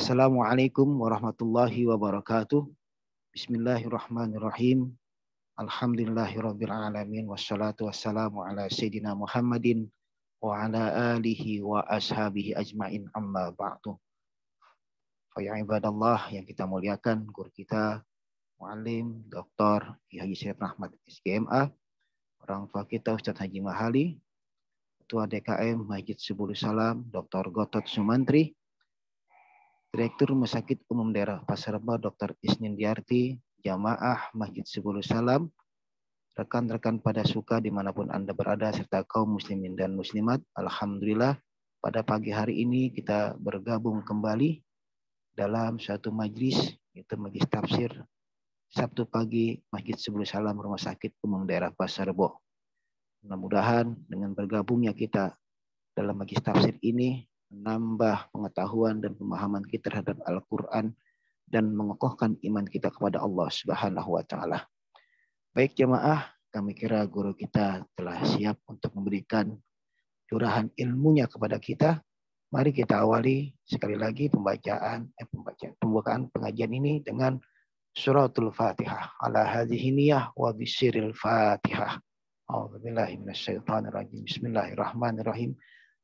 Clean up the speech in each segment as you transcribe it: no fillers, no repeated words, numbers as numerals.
Assalamualaikum warahmatullahi wabarakatuh. Bismillahirrahmanirrahim. Alhamdulillahirabbil alamin wassalatu wassalamu ala sayyidina Muhammadin wa ala alihi wa ashabihi ajmain amma ba'du. Fa ya ibadallah yang kita muliakan, guru kita Muallim Dr. Ki Haji Said Rahmat SGMA, orang tua kita Ustadz Haji Mahali, Ketua DKM Masjid Subul Salam Dr. Gotot Sumantri, Direktur Rumah Sakit Umum Daerah Pasar Rebo Dr. Isnin Diarti, jamaah Masjid Subul Salam, rekan-rekan pada suka dimanapun Anda berada, serta kaum muslimin dan muslimat. Alhamdulillah pada pagi hari ini kita bergabung kembali dalam suatu majlis, yaitu majlis tafsir Sabtu pagi Masjid Subul Salam Rumah Sakit Umum Daerah Pasar Rebo. Mudah-mudahan dengan bergabungnya kita dalam majlis tafsir ini menambah pengetahuan dan pemahaman kita terhadap Al-Quran dan mengokohkan iman kita kepada Allah Subhanahu wa Ta'ala. Baik jamaah, kami kira guru kita telah siap untuk memberikan curahan ilmunya kepada kita. Mari kita awali sekali lagi pembukaan pengajian ini dengan suratul Fatihah. Ala hadhihi niyah wa bisiril Fatihah. A'udzubillahi minasyaitonirrajim. Bismillahirrahmanirrahim.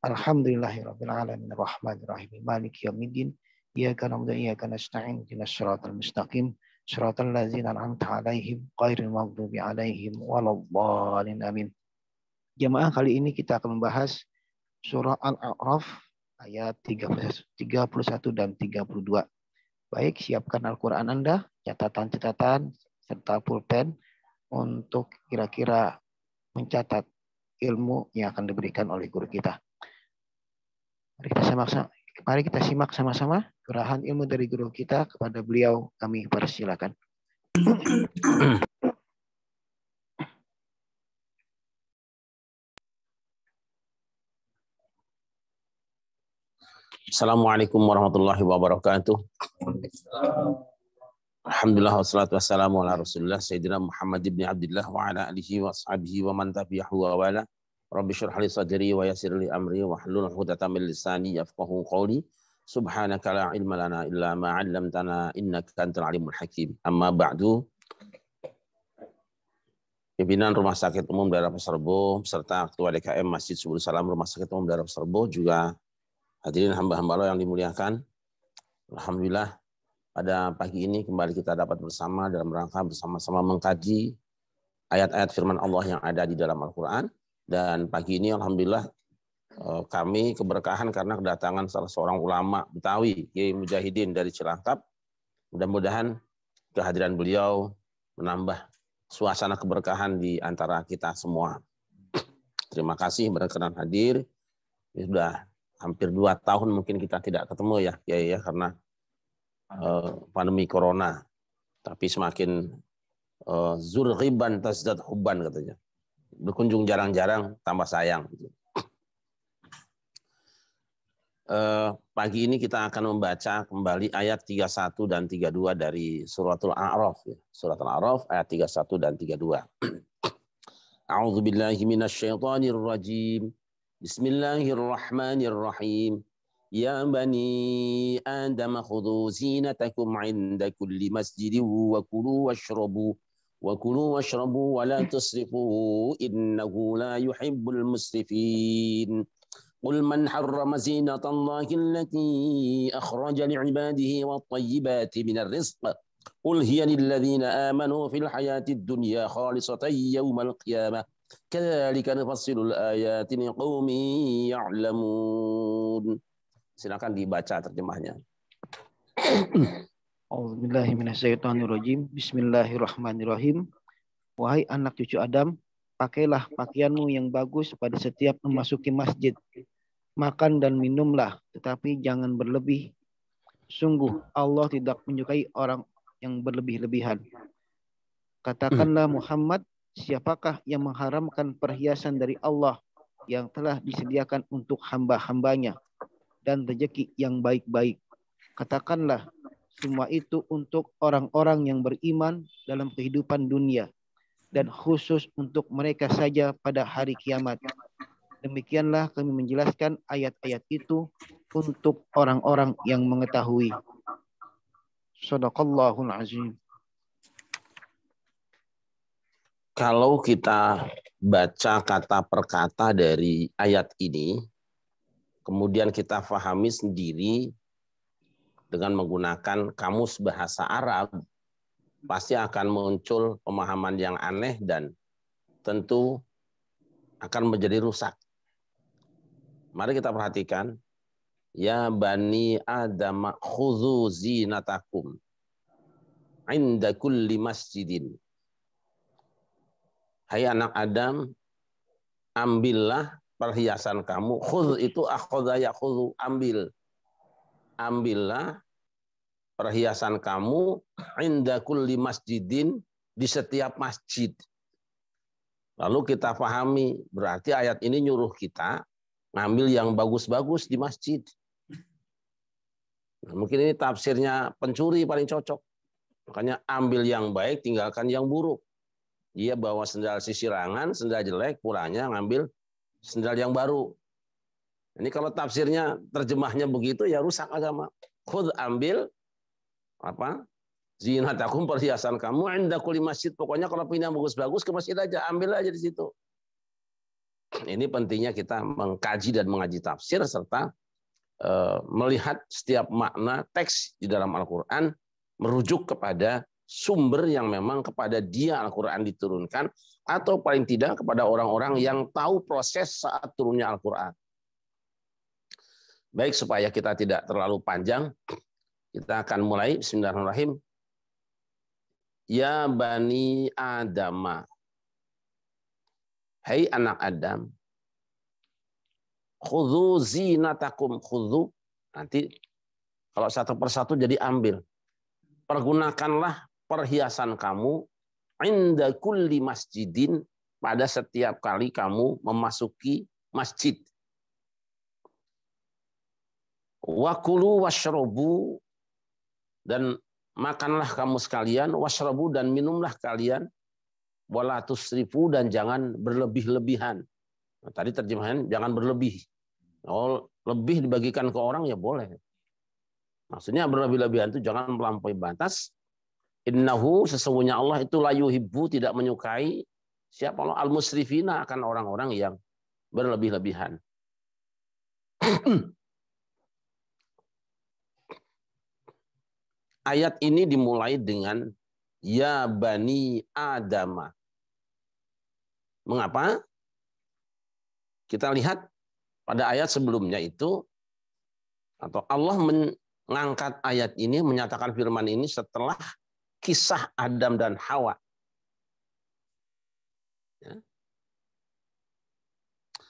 Alhamdulillahirabbil alamin arrahmanir rahim maliki yaumiddin iyyaka na'budu wa iyyaka nasta'in ihdinas siratal mustaqim siratal ladzina an'amta 'alaihim ghairil maghdubi 'alaihim waladdallin amin. Jamaah, kali ini kita akan membahas surah Al-A'raf ayat 31 dan 32. Baik, siapkan Al-Qur'an Anda, catatan-catatan serta pulpen untuk kira-kira mencatat ilmu yang akan diberikan oleh guru kita. Mari kita simak sama-sama curahan ilmu dari guru kita kepada beliau. Kami persilakan. Assalamualaikum warahmatullahi wabarakatuh. Alhamdulillah wassalatu wassalamu ala Rasulillah Sayyidina Muhammad ibn Abdullah wa ala alihi wa ashabihi wa man tabi'ahu wa wala. Rabbi shrah li sadri wa yassir li amri wa hlul 'uqdatam min lisani yafqahu qawli. Subhanaka la ilma lana illa ma 'allamtana innaka antal alimul hakim. Amma ba'du. Pimpinan Rumah Sakit Umum Daerah Pasar Rebo serta Ketua DKM Masjid Subul Salam Rumah Sakit Umum Daerah Pasar Rebo, juga hadirin hamba-hamba Allah yang dimuliakan. Alhamdulillah pada pagi ini kembali kita dapat bersama dalam rangka bersama-sama mengkaji ayat-ayat firman Allah yang ada di dalam Al-Quran. Dan pagi ini alhamdulillah kami keberkahan karena kedatangan salah seorang ulama Betawi, Kiai Mujahidin dari Cilangkap. Mudah-mudahan kehadiran beliau menambah suasana keberkahan di antara kita semua. Terima kasih berkenan hadir. Ini sudah hampir 2 tahun mungkin kita tidak ketemu ya Kiai ya, karena pandemi corona. Tapi semakin zurghiban tasdad hubban katanya. Berkunjung jarang-jarang tambah sayang. Pagi ini kita akan membaca kembali ayat 31 dan 32 dari suratul A'raf. Surat Al-A'raf ayat 31 dan 32. A'udzu billahi minasyaitonir rajim. Bismillahirrahmanirrahim. Ya bani Adam khudhu zinatakum 'inda kulli masjidin wa kulu washrabu wa la tusrifu innahu la yuhibbul musrifin. Qul man harrama zinatallahi allati akhraja li'ibadihi wat-tayyibati minar rizq. Qul hiya lilladzina amanu fil hayatid dunya khalisatan yaumal qiyamah. Kadzalika nufassilul ayati liqaumin ya'lamun. Silakan dibaca terjemahnya. A'udzubillahi minasyaitonirrajim. Bismillahirrahmanirrahim. Wahai anak cucu Adam, pakailah pakaianmu yang bagus pada setiap memasuki masjid. Makan dan minumlah, tetapi jangan berlebih. Sungguh Allah tidak menyukai orang yang berlebih-lebihan. Katakanlah Muhammad, siapakah yang mengharamkan perhiasan dari Allah yang telah disediakan untuk hamba-hambanya dan rezeki yang baik-baik? Katakanlah, semua itu untuk orang-orang yang beriman dalam kehidupan dunia dan khusus untuk mereka saja pada hari kiamat. Demikianlah kami menjelaskan ayat-ayat itu untuk orang-orang yang mengetahui. Shadaqallahul azim. Kalau kita baca kata per kata dari ayat ini, kemudian kita pahami sendiri dengan menggunakan kamus bahasa Arab, pasti akan muncul pemahaman yang aneh dan tentu akan menjadi rusak. Mari kita perhatikan. Ya bani Adam khudzu zinatakum inda kulli masjidin. Hai anak Adam, ambillah perhiasan kamu. Khudz itu akhadha yakhudzu, ambil. Ambillah perhiasan kamu inda kulli masjidin, di setiap masjid. Lalu kita pahami, berarti ayat ini nyuruh kita ngambil yang bagus-bagus di masjid. Nah, mungkin ini tafsirnya pencuri paling cocok. Makanya ambil yang baik, tinggalkan yang buruk. Dia bawa sendal sisirangan, sendal jelek, pulangnya ngambil sendal yang baru. Ini kalau tafsirnya, terjemahnya begitu, ya rusak agama. Khudz, ambil apa? Zinatakum, perhiasan kamu, inda kulli masjid. Pokoknya kalau punya bagus-bagus ke masjid aja, ambil aja di situ. Ini pentingnya kita mengkaji dan mengaji tafsir serta melihat setiap makna teks di dalam Al-Quran merujuk kepada sumber yang memang kepada dia Al-Quran diturunkan, atau paling tidak kepada orang-orang yang tahu proses saat turunnya Al-Quran. Baik, supaya kita tidak terlalu panjang, kita akan mulai. Bismillahirrahmanirrahim. Ya bani Adama, hai anak Adam, khudzu zinatakum, khudzu, nanti kalau satu persatu jadi ambil. Pergunakanlah perhiasan kamu inda kulli masjidin, pada setiap kali kamu memasuki masjid. Wa kulu washrabu, dan makanlah kamu sekalian, washrabu, dan minumlah kalian, wala tusrifu, dan jangan berlebih-lebihan. Nah, tadi terjemahan jangan berlebih. Kalau lebih dibagikan ke orang ya boleh. Maksudnya berlebih-lebihan itu jangan melampaui batas. Innahu, sesungguhnya Allah itu la yuhibbu, tidak menyukai siapa Allah, al-musrifina, akan orang-orang yang berlebih-lebihan. Ayat ini dimulai dengan ya bani Adama. Mengapa? Kita lihat pada ayat sebelumnya itu, atau Allah mengangkat ayat ini, menyatakan firman ini setelah kisah Adam dan Hawa.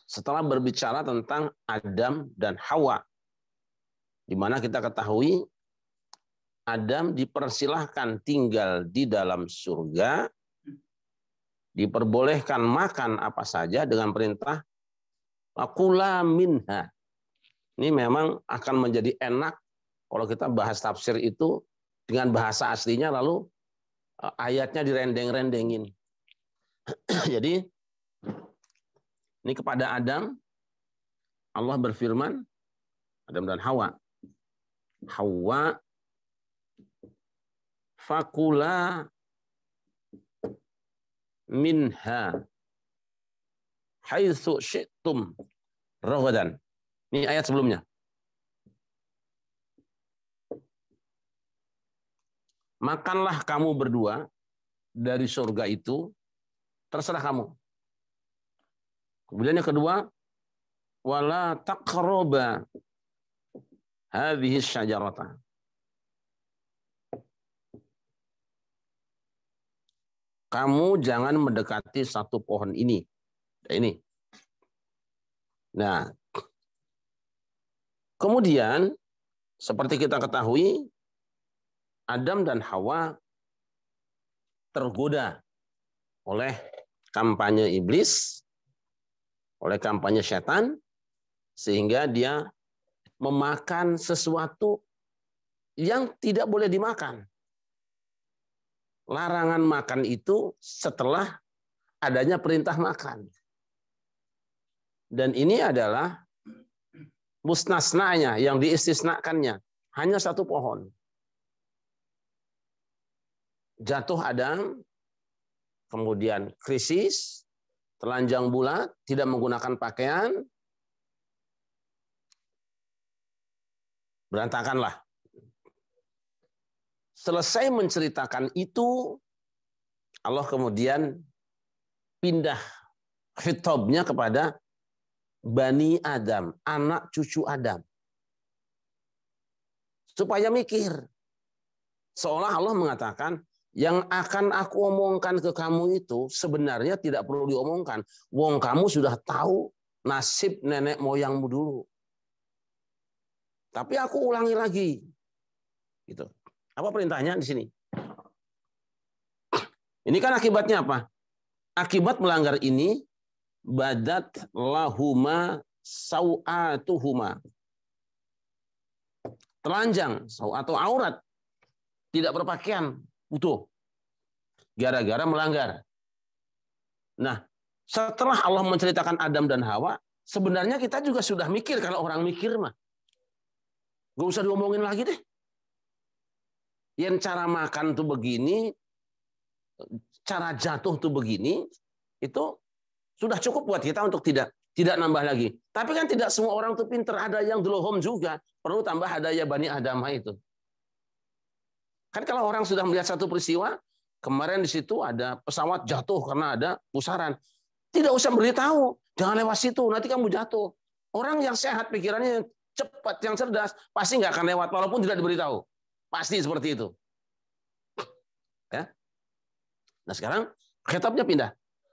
Setelah berbicara tentang Adam dan Hawa, di mana kita ketahui Adam dipersilahkan tinggal di dalam surga, diperbolehkan makan apa saja dengan perintah kula minha. Ini memang akan menjadi enak kalau kita bahas tafsir itu dengan bahasa aslinya, lalu ayatnya direndeng-rendengin. Jadi ini kepada Adam, Allah berfirman, Adam dan Hawa. Hawa, fakula minha haitsu syi'tum ragadan. Ini ayat sebelumnya. Makanlah kamu berdua dari surga itu, terserah kamu. Kemudian yang kedua, wala taqraba hadhihi syajarata. Kamu jangan mendekati satu pohon ini. Ini. Nah, kemudian seperti kita ketahui, Adam dan Hawa tergoda oleh kampanye iblis, oleh kampanye setan, sehingga dia memakan sesuatu yang tidak boleh dimakan. Larangan makan itu setelah adanya perintah makan. Dan ini adalah musnasnanya, yang diistisnakannya. Hanya satu pohon. jatuh Adam, kemudian krisis, telanjang bulat, tidak menggunakan pakaian, berantakanlah. Selesai menceritakan itu, Allah kemudian pindah khitabnya kepada Bani Adam, anak cucu Adam. Supaya mikir. Seolah Allah mengatakan, yang akan aku omongkan ke kamu itu sebenarnya tidak perlu diomongkan. Wong kamu sudah tahu nasib nenek moyangmu dulu. Tapi aku ulangi lagi. Gitu. Apa perintahnya di sini? Ini kan akibatnya apa? Akibat melanggar ini, badat lahuma sau'atuhuma. Telanjang atau aurat, tidak berpakaian utuh. Gara-gara melanggar. Nah, setelah Allah menceritakan Adam dan Hawa, sebenarnya kita juga sudah mikir, kalau orang mikir mah. Gak usah diomongin lagi deh. Yang cara makan tuh begini, cara jatuh tuh begini, itu sudah cukup buat kita untuk tidak nambah lagi. Tapi kan tidak semua orang tuh pinter, ada yang delohom juga, perlu tambah hadaya Bani Adam itu. Kan kalau orang sudah melihat satu peristiwa, kemarin di situ ada pesawat jatuh karena ada pusaran, tidak usah beritahu, jangan lewat situ, nanti kamu jatuh. Orang yang sehat pikirannya, cepat, yang cerdas, pasti nggak akan lewat walaupun tidak diberitahu. Pasti seperti itu. Ya. Nah sekarang khitabnya pindah.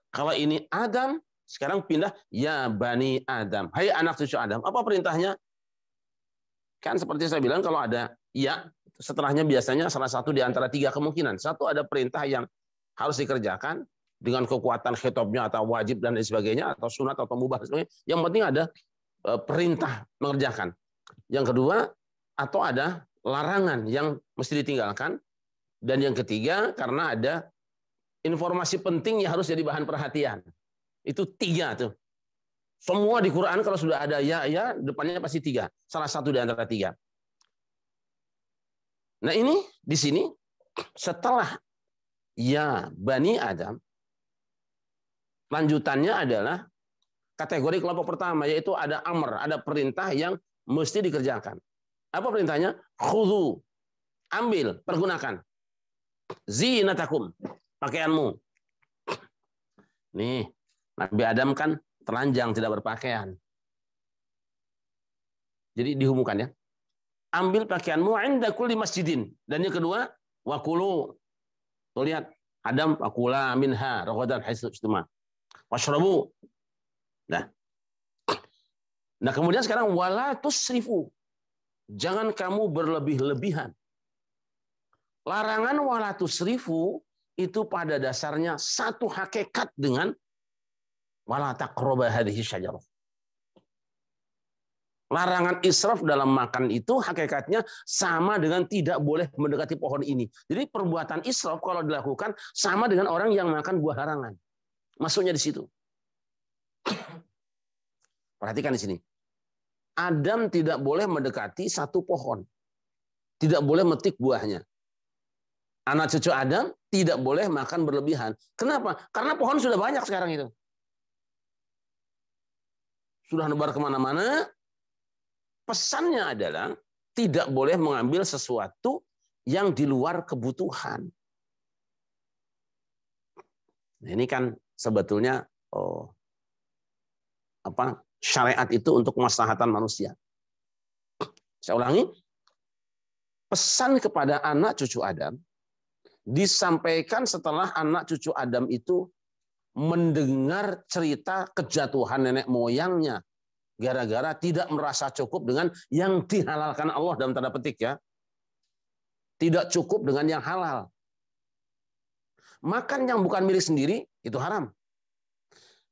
Kalau ini Adam, sekarang pindah ya Bani Adam. Hai anak cucu Adam. Apa perintahnya? Kan seperti saya bilang, kalau ada ya, setelahnya biasanya salah satu di antara tiga kemungkinan. Satu, ada perintah yang harus dikerjakan dengan kekuatan khitabnya atau wajib dan lain sebagainya, atau sunat atau mubah dan sebagainya. Yang penting ada perintah mengerjakan. Yang kedua, atau ada larangan yang mesti ditinggalkan. Dan yang ketiga, karena ada informasi penting yang harus jadi bahan perhatian. Itu tiga tuh. Semua di Quran kalau sudah ada ya, depannya pasti tiga. Salah satu di antara tiga. Nah ini di sini setelah ya Bani Adam, lanjutannya adalah kategori kelompok pertama, yaitu ada amr, ada perintah yang mesti dikerjakan. Apa perintahnya? Khudhu, ambil, pergunakan. Zinatakum, pakaianmu. Nih, Nabi Adam kan telanjang, tidak berpakaian. Jadi dihumukan ya. Ambil pakaianmu inda kulli masjidin. Dan yang kedua, wakulu. Tuh lihat, Adam wakula minha raghadan haitsu istuma. Washrabu. Nah, kemudian sekarang wala tusrifu. Jangan kamu berlebih-lebihan. Larangan wala tusrifu itu pada dasarnya satu hakikat dengan wala taqrabu hadhihi syajarah. Larangan israf dalam makan itu hakikatnya sama dengan tidak boleh mendekati pohon ini. Jadi perbuatan israf kalau dilakukan sama dengan orang yang makan buah larangan. Masuknya di situ. Perhatikan di sini. Adam tidak boleh mendekati satu pohon. Tidak boleh metik buahnya. Anak cucu Adam tidak boleh makan berlebihan. Kenapa? Karena pohon sudah banyak sekarang itu. Sudah nebar kemana-mana. Pesannya adalah tidak boleh mengambil sesuatu yang di luar kebutuhan. Nah, ini kan sebetulnya syariat itu untuk kemaslahatan manusia. Saya ulangi, pesan kepada anak cucu Adam disampaikan setelah anak cucu Adam itu mendengar cerita kejatuhan nenek moyangnya gara-gara tidak merasa cukup dengan yang dihalalkan Allah dalam tanda petik ya. Tidak cukup dengan yang halal. Makan yang bukan milik sendiri itu haram.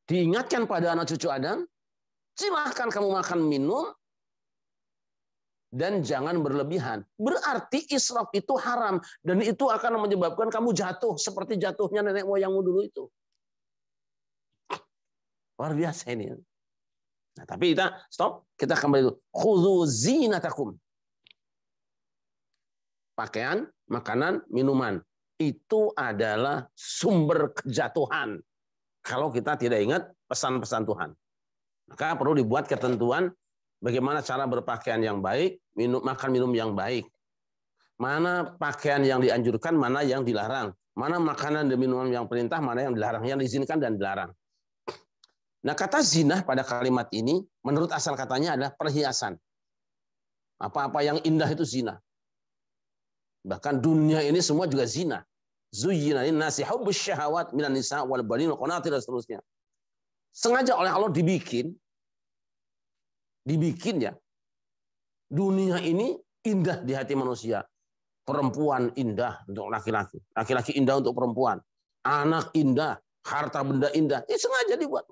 Diingatkan pada anak cucu Adam, silahkan kamu makan minum dan jangan berlebihan. Berarti israf itu haram dan itu akan menyebabkan kamu jatuh seperti jatuhnya nenek moyangmu dulu itu. Luar biasa ini. Nah, tapi kita stop, kita kembali dulu. Khudzu zinatakum. Pakaian, makanan, minuman. itu adalah sumber kejatuhan. Kalau kita tidak ingat pesan-pesan Tuhan. Maka perlu dibuat ketentuan bagaimana cara berpakaian yang baik, makan minum yang baik. Mana pakaian yang dianjurkan, mana yang dilarang. Mana makanan dan minuman yang perintah, mana yang dilarang, yang diizinkan dan dilarang. Nah, kata zina pada kalimat ini, menurut asal katanya adalah perhiasan. Apa-apa yang indah itu zina. Bahkan dunia ini semua juga zina. Zuyyina lin-nasi hubbus syahawat minan nisa wal banin wal qanatir dan seterusnya. Sengaja oleh Allah dibikin ya. Dunia ini indah di hati manusia. Perempuan indah untuk laki-laki, laki-laki indah untuk perempuan, anak indah, harta benda indah. Ini sengaja dibuat.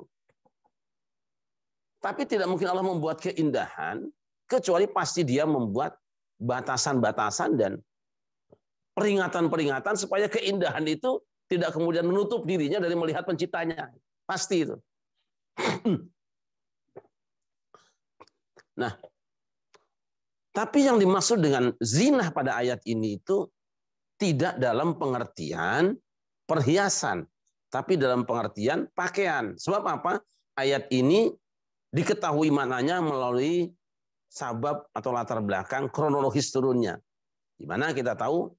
Tapi tidak mungkin Allah membuat keindahan kecuali pasti Dia membuat batasan-batasan dan peringatan-peringatan supaya keindahan itu tidak kemudian menutup dirinya dari melihat penciptanya. Pasti itu. Nah, tapi yang dimaksud dengan zina pada ayat ini itu tidak dalam pengertian perhiasan, tapi dalam pengertian pakaian. Sebab apa? Ayat ini diketahui maknanya melalui sabab atau latar belakang kronologis turunnya. Di mana kita tahu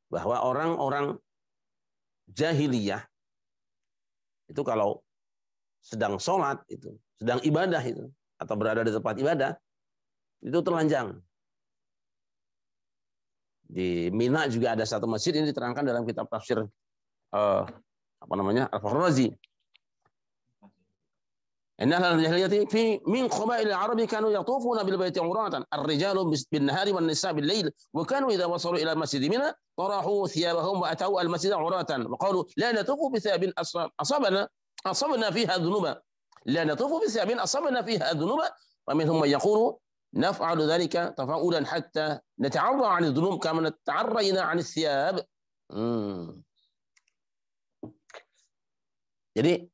bahwa orang-orang jahiliyah itu kalau sedang sholat, itu sedang ibadah itu atau berada di tempat ibadah, itu telanjang. Di Mina juga ada satu masjid, ini diterangkan dalam kitab tafsir Al-Fakhrazi. Innal jahiliyati fi min qaba'il al-arab kanu yatufuna bil baiti uratan ar-rijalu bin nahari wan nisa bil lail wa kanu idza wasalu ila masjid Mina tarahu thiyabahum wa atau al-masjid uratan wa qalu la natufu bi thiyabin asabna fiha dhunuba la natufu bi thiyabin asabna fiha dhunuba wa minhum man yaqulu naf'alu dhalika tafa'ulan hatta nata'arra 'an adh-dhunub kama nata'arrayna 'an ath-thiyab. Jadi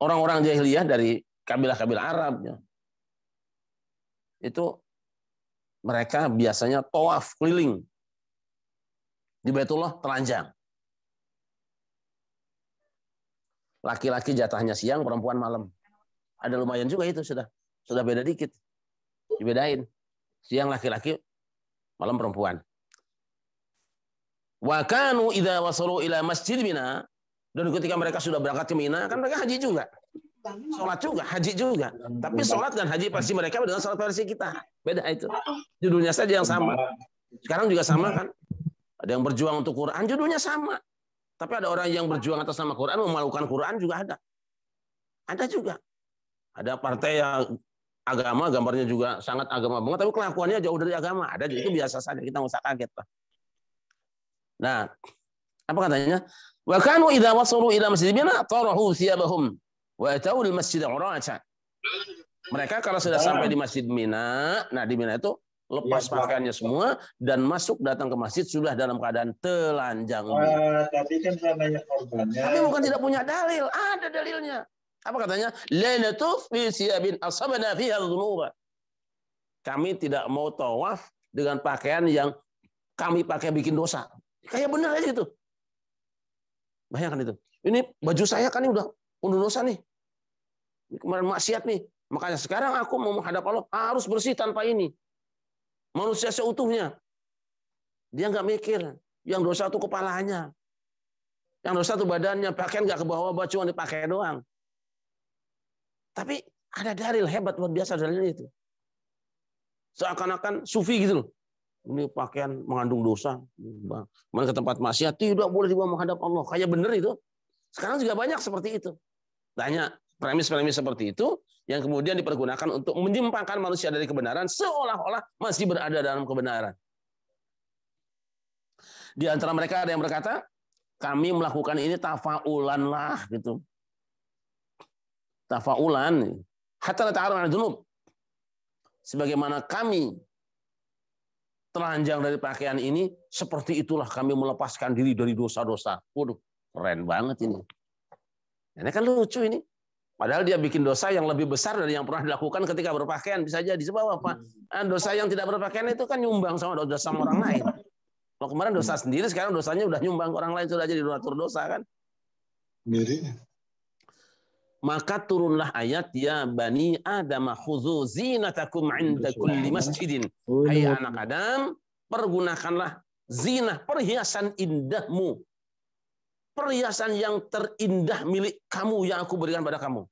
orang-orang jahiliyah dari kabilah-kabilah Arab itu mereka biasanya tawaf keliling di Baitullah telanjang. Laki-laki jatahnya siang, perempuan malam. Ada lumayan juga itu, sudah beda dikit. Dibedain. Siang laki-laki, malam perempuan. Wa kanu idza wasalu ila masjid Mina, dan ketika mereka sudah berangkat ke Mina, kan mereka haji juga. Sholat juga, haji juga. Tapi sholat dan haji versi mereka dengan sholat versi kita. Beda itu. Judulnya saja yang sama. Sekarang juga sama kan. Ada yang berjuang untuk Quran, judulnya sama. Tapi ada orang yang berjuang atas nama Quran, memalukan Quran juga ada. Ada juga. Ada partai yang agama, gambarnya juga sangat agama banget, tapi kelakuannya jauh dari agama. Ada, itu biasa saja, kita nggak usah kaget, Pak. Nah, apa katanya? Wa kanu idza wasalu ila masjid Mina tarahu thiyabahum wa atau al-masjid uratan. Mereka kalau sudah sampai di Masjid Mina, nah di Mina itu lepas pakaiannya semua dan masuk datang ke masjid sudah dalam keadaan telanjang. Tadi kan saya nanya korbannya. Tapi bukan tidak punya dalil, ada dalilnya. Apa katanya? La natuf fi siyabin asabna fiha dhunuba. Kami tidak mau tawaf dengan pakaian yang kami pakai bikin dosa. Kayak benar aja itu. Bayangkan itu. Ini baju saya kan ini udah penuh dosa nih. Kemarin maksiat nih. Makanya sekarang aku mau menghadap Allah harus bersih tanpa ini. Manusia seutuhnya. Dia nggak mikir. Yang dosa itu kepalanya. Yang dosa itu badannya. Pakaian nggak ke bawah, cuma dipakai doang. Tapi ada dalil hebat, luar biasa dalilnya itu. Seakan-akan sufi gitu loh. Ini pakaian mengandung dosa. Mana ke tempat maksiat tidak boleh dibawa menghadap Allah. Kayak bener itu. Sekarang juga banyak seperti itu. Banyak premis-premis seperti itu yang kemudian dipergunakan untuk menyimpangkan manusia dari kebenaran seolah-olah masih berada dalam kebenaran. Di antara mereka ada yang berkata, kami melakukan ini tafaulan lah gitu. Tafaulan hatta nata'arraf 'an dzunub. Sebagaimana kami telanjang dari pakaian ini, seperti itulah kami melepaskan diri dari dosa-dosa. Waduh, keren banget ini. Ini kan lucu ini. Padahal dia bikin dosa yang lebih besar dari yang pernah dilakukan ketika berpakaian. Bisa jadi sebab apa? Dosa yang tidak berpakaian itu kan nyumbang sama dosa orang lain. Kalau kemarin dosa sendiri, sekarang dosanya udah nyumbang ke orang lain, sudah jadi donatur dosa kan? Sendiri. Maka turunlah ayat, ya bani Adam khudzu zinatakum 'inda kulli masjidin. Hai anak Adam, pergunakanlah zinah, perhiasan indahmu. Perhiasan yang terindah milik kamu yang aku berikan pada kamu.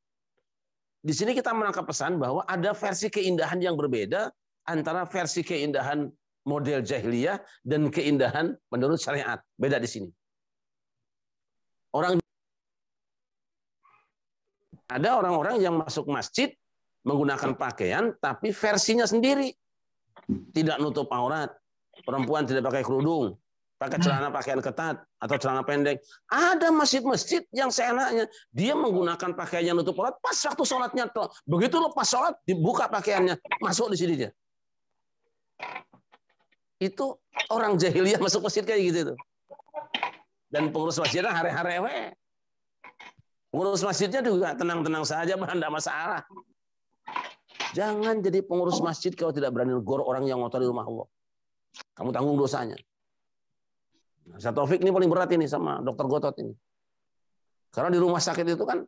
Di sini kita menangkap pesan bahwa ada versi keindahan yang berbeda antara versi keindahan model jahiliyah dan keindahan menurut syariat. Beda di sini. Ada orang-orang yang masuk masjid menggunakan pakaian tapi versinya sendiri. Tidak nutup aurat. Perempuan tidak pakai kerudung, pakai celana pakaian ketat atau celana pendek. Ada masjid-masjid yang seenaknya dia menggunakan pakaian yang nutup aurat pas waktu sholatnya. Begitu lepas sholat dibuka pakaiannya, masuk di sini dia. Itu orang jahiliyah masuk masjid kayak gitu tuh. Dan pengurus masjidnya hare-hare. Pengurus masjidnya juga tenang-tenang saja, tidak masalah. Jangan jadi pengurus masjid kalau tidak berani negor orang yang ngotori rumah Allah. Kamu tanggung dosanya. Saya Taufik ini paling berat ini sama Dokter Gotot ini. Karena di rumah sakit itu kan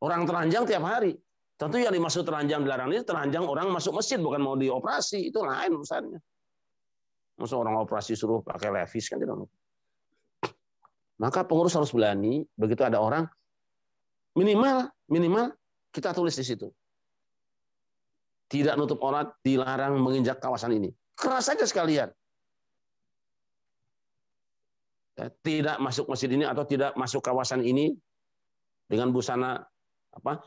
orang telanjang tiap hari. Tentu yang dimaksud telanjang dilarang ini telanjang orang masuk masjid, bukan mau dioperasi. Itu lain urusannya. Masa orang operasi suruh pakai levis kan tidak. Maka pengurus harus berani. Begitu ada orang minimal kita tulis di situ. Tidak nutup aurat, dilarang menginjak kawasan ini. Keras saja sekalian. Tidak masuk masjid ini atau tidak masuk kawasan ini dengan busana apa?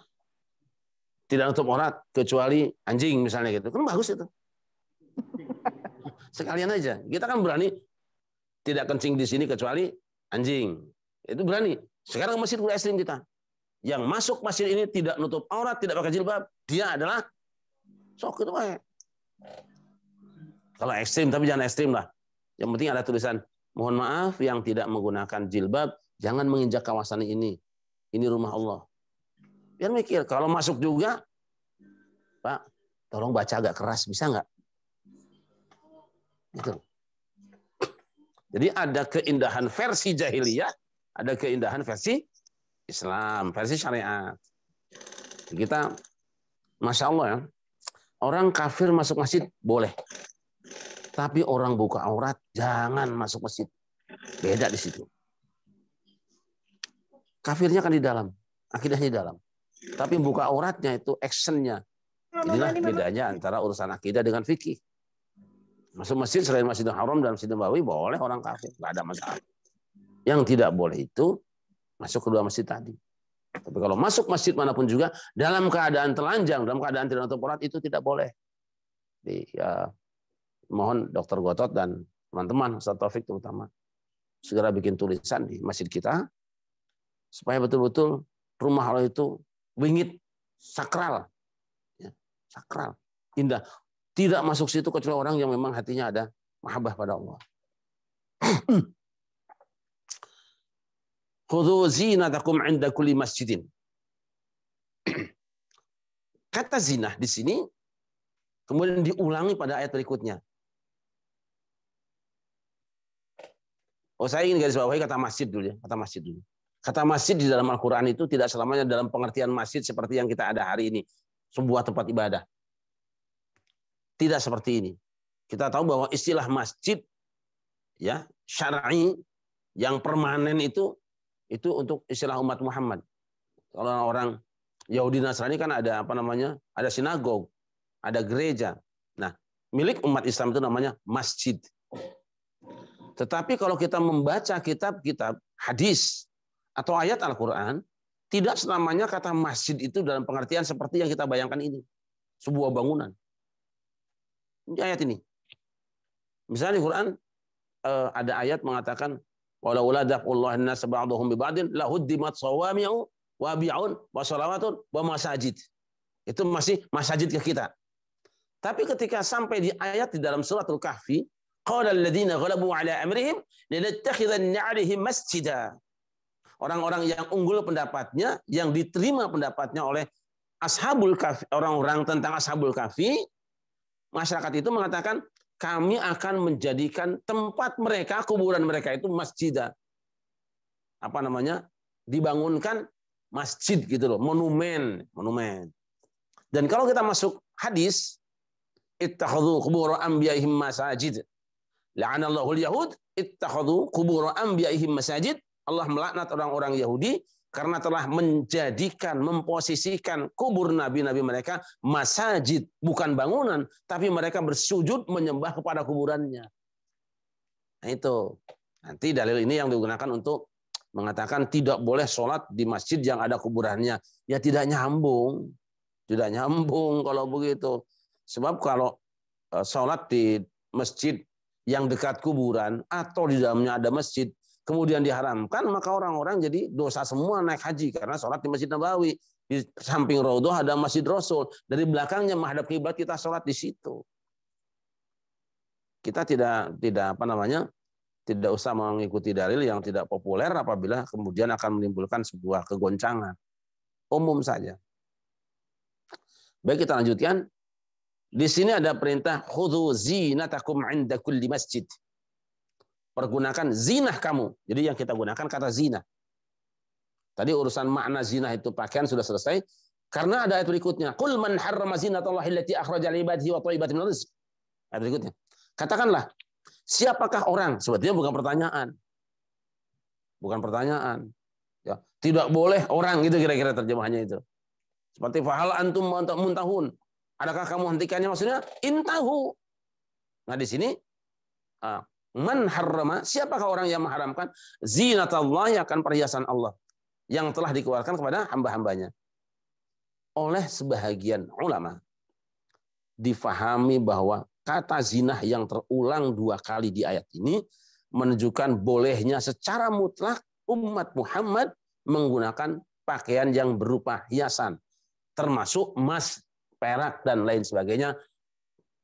Tidak nutup aurat kecuali anjing misalnya gitu. Kan bagus itu. Sekalian aja. Kita kan berani tidak kencing di sini kecuali anjing. Itu berani. Sekarang masjid udah ekstrim kita. Yang masuk masjid ini tidak nutup aurat, tidak pakai jilbab, dia adalah sok itu baik. Kalau ekstrim, tapi jangan ekstrim lah. Yang penting ada tulisan, mohon maaf yang tidak menggunakan jilbab, jangan menginjak kawasan ini. Ini rumah Allah. Biar mikir, kalau masuk juga, Pak, tolong baca agak keras, bisa nggak? Gitu. Jadi ada keindahan versi jahiliyah, ada keindahan versi Islam, versi syariat. Kita, Masya Allah ya, orang kafir masuk masjid boleh. Tapi orang buka aurat, jangan masuk masjid. Beda di situ. Kafirnya kan di dalam, akidahnya di dalam. Tapi buka auratnya itu actionnya. Inilah bedanya antara urusan akidah dengan fikih. Masuk masjid selain Masjidil Haram dan Masjidil Nabawi boleh orang kafir, nggak ada masalah. Yang tidak boleh itu masuk kedua masjid tadi. Tapi kalau masuk masjid manapun juga dalam keadaan telanjang, dalam keadaan tidak nutup aurat itu tidak boleh. Jadi, ya, mohon Dokter Gotot dan teman-teman Ustaz Taufik terutama segera bikin tulisan di masjid kita supaya betul-betul rumah Allah itu wingit, sakral, ya, sakral, indah. Tidak masuk situ kecuali orang yang memang hatinya ada mahabbah pada Allah. Khudzu zinatakum 'inda kulli masjidin. Kata zina di sini kemudian diulangi pada ayat berikutnya. Oh, saya ingin garis bawahi kata masjid dulu ya, kata masjid dulu. Kata masjid di dalam Al-Qur'an itu tidak selamanya dalam pengertian masjid seperti yang kita ada hari ini, sebuah tempat ibadah. Tidak seperti ini. Kita tahu bahwa istilah masjid ya, syar'i yang permanen itu untuk istilah umat Muhammad. Kalau orang Yahudi Nasrani kan ada apa namanya? Ada sinagog, ada gereja. Nah, milik umat Islam itu namanya masjid. Tetapi kalau kita membaca kitab-kitab hadis atau ayat Al-Qur'an, tidak selamanya kata masjid itu dalam pengertian seperti yang kita bayangkan ini. Sebuah bangunan. Ini ayat ini. Misalnya di Quran ada ayat mengatakan walaula daf'ullahi an-nas ba'dhum bi ba'din lahuddimat sawami'u wa bi'un wa shalawatun wa masajid. Itu masih masjid ke kita. Tapi ketika sampai di ayat di dalam suratul Kahfi, qala alladziina ghalabu 'ala amrihim lanattakhidhanna 'alaihim masjida. Orang-orang yang unggul pendapatnya, yang diterima pendapatnya oleh Ashabul Kahfi, orang-orang tentang Ashabul Kahfi, masyarakat itu mengatakan, kami akan menjadikan tempat mereka, kuburan mereka itu masjidah. Apa namanya? Dibangunkan masjid gitu loh, monumen. Dan kalau kita masuk hadis, ittakhadhu qubur anbiya'ihim masajid. La'anallahu al-yahud ittakhadhu qubur anbiya'ihim masajid. Allah melaknat orang-orang Yahudi karena telah menjadikan, memposisikan kubur nabi-nabi mereka masajid, bukan bangunan, tapi mereka bersujud menyembah kepada kuburannya. Nah itu. Nanti dalil ini yang digunakan untuk mengatakan tidak boleh sholat di masjid yang ada kuburannya. Ya tidak nyambung. Tidak nyambung kalau begitu. Sebab kalau sholat di masjid yang dekat kuburan atau di dalamnya ada masjid, kemudian diharamkan, maka orang-orang jadi dosa semua naik haji karena sholat di Masjid Nabawi. Di samping Raudhah ada Masjid Rasul. Dari belakangnya menghadap kiblat, kita sholat di situ. Kita tidak usah mengikuti dalil yang tidak populer apabila kemudian akan menimbulkan sebuah kegoncangan. Umum saja. Baik, kita lanjutkan. Di sini ada perintah khudhu zinatakum 'inda kulli masjid. Pergunakan zinah kamu. Jadi yang kita gunakan kata zina. Tadi urusan makna zina itu pakaian sudah selesai. Karena ada ayat berikutnya. Qul man harrama zinatallahi allati akhraja li ibadihi wa thayyibatin min rizq. Ayat berikutnya. Katakanlah, siapakah orang? Sebetulnya bukan pertanyaan. Bukan pertanyaan. Ya, tidak boleh orang, gitu kira-kira terjemahannya itu. Seperti fahal antum muntahun. Adakah kamu hentikannya? Maksudnya intahu. Nah di sini man harrama, siapakah orang yang mengharamkan zinatallahi, akan perhiasan Allah yang telah dikeluarkan kepada hamba-hambanya. Oleh sebahagian ulama difahami bahwa kata zinah yang terulang 2 kali di ayat ini menunjukkan bolehnya secara mutlak umat Muhammad menggunakan pakaian yang berupa hiasan, termasuk emas, perak, dan lain sebagainya.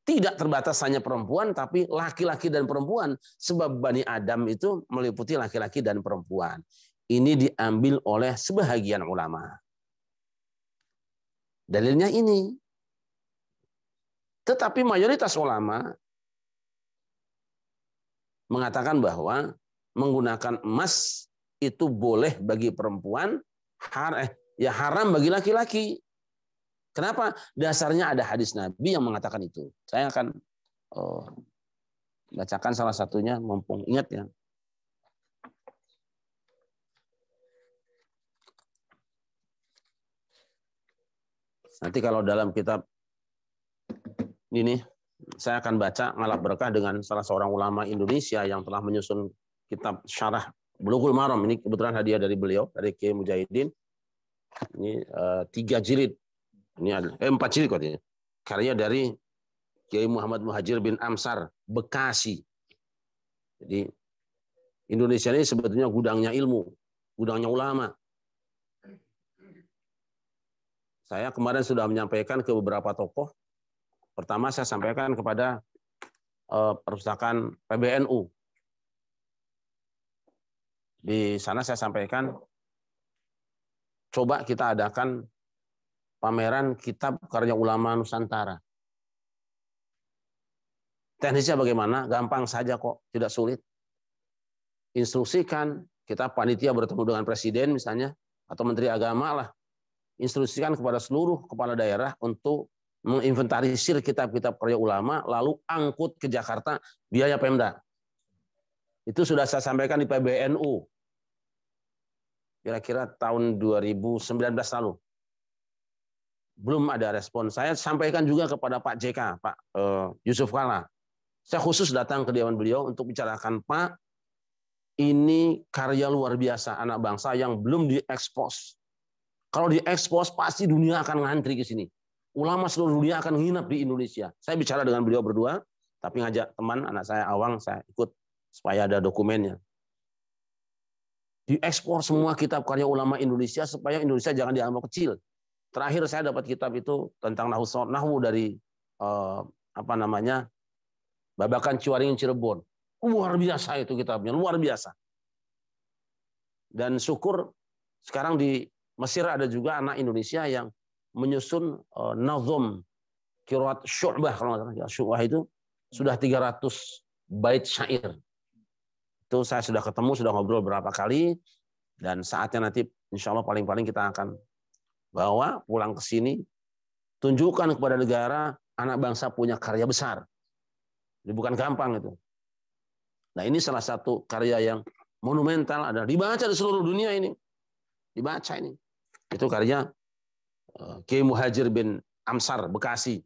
Tidak terbatas hanya perempuan, tapi laki-laki dan perempuan. Sebab Bani Adam itu meliputi laki-laki dan perempuan. Ini diambil oleh sebahagian ulama. Dalilnya ini. Tetapi mayoritas ulama mengatakan bahwa menggunakan emas itu boleh bagi perempuan, haram bagi laki-laki. Kenapa? Dasarnya ada hadis Nabi yang mengatakan itu. Saya akan bacakan salah satunya, mumpung ingat ya. Nanti kalau dalam kitab ini, saya akan baca ngalap berkah dengan salah seorang ulama Indonesia yang telah menyusun kitab syarah Bulughul Maram. Ini kebetulan hadiah dari beliau, dari Kiai Mujahidin. Ini 3 jilid. Ini ada 4 jilid katanya. Karya dari Kiai Muhammad Muhajir bin Amsar, Bekasi. Jadi Indonesia ini sebetulnya gudangnya ilmu, gudangnya ulama. Saya kemarin sudah menyampaikan ke beberapa tokoh. Pertama saya sampaikan kepada perpustakaan PBNU. Di sana saya sampaikan, coba kita adakan pameran kitab karya ulama Nusantara. Teknisnya bagaimana? Gampang saja kok, tidak sulit. Instruksikan, kita panitia bertemu dengan presiden misalnya, atau menteri agama lah. Instruksikan kepada seluruh kepala daerah untuk menginventarisir kitab-kitab karya ulama, lalu angkut ke Jakarta, biaya Pemda. Itu sudah saya sampaikan di PBNU. Kira-kira tahun 2019 lalu. Belum ada respon. Saya sampaikan juga kepada Pak JK, Pak Yusuf Kala. Saya khusus datang ke Dewan beliau untuk bicarakan, Pak, ini karya luar biasa anak bangsa yang belum diekspos. Kalau diekspos pasti dunia akan ngantri ke sini. Ulama seluruh dunia akan nginap di Indonesia. Saya bicara dengan beliau berdua, tapi ngajak teman anak saya Awang, saya ikut supaya ada dokumennya. Diekspor semua kitab karya ulama Indonesia supaya Indonesia jangan dianggap kecil. Terakhir saya dapat kitab itu tentang nahwu dari Babakan Ciwaringin Cirebon. Luar biasa itu kitabnya, luar biasa. Dan syukur sekarang di Mesir ada juga anak Indonesia yang menyusun nazom qiraat Syu'bah, kalau nggak salah Syu'bah itu sudah 300 bait syair. Itu saya sudah ketemu, sudah ngobrol berapa kali, dan saatnya nanti insya Allah paling-paling kita akan bawa pulang ke sini, tunjukkan kepada negara anak bangsa punya karya besar. Ini bukan gampang itu. Nah, ini salah satu karya yang monumental, ada dibaca di seluruh dunia ini. Dibaca ini. Itu karya Kiai Muhajir bin Amsar, Bekasi.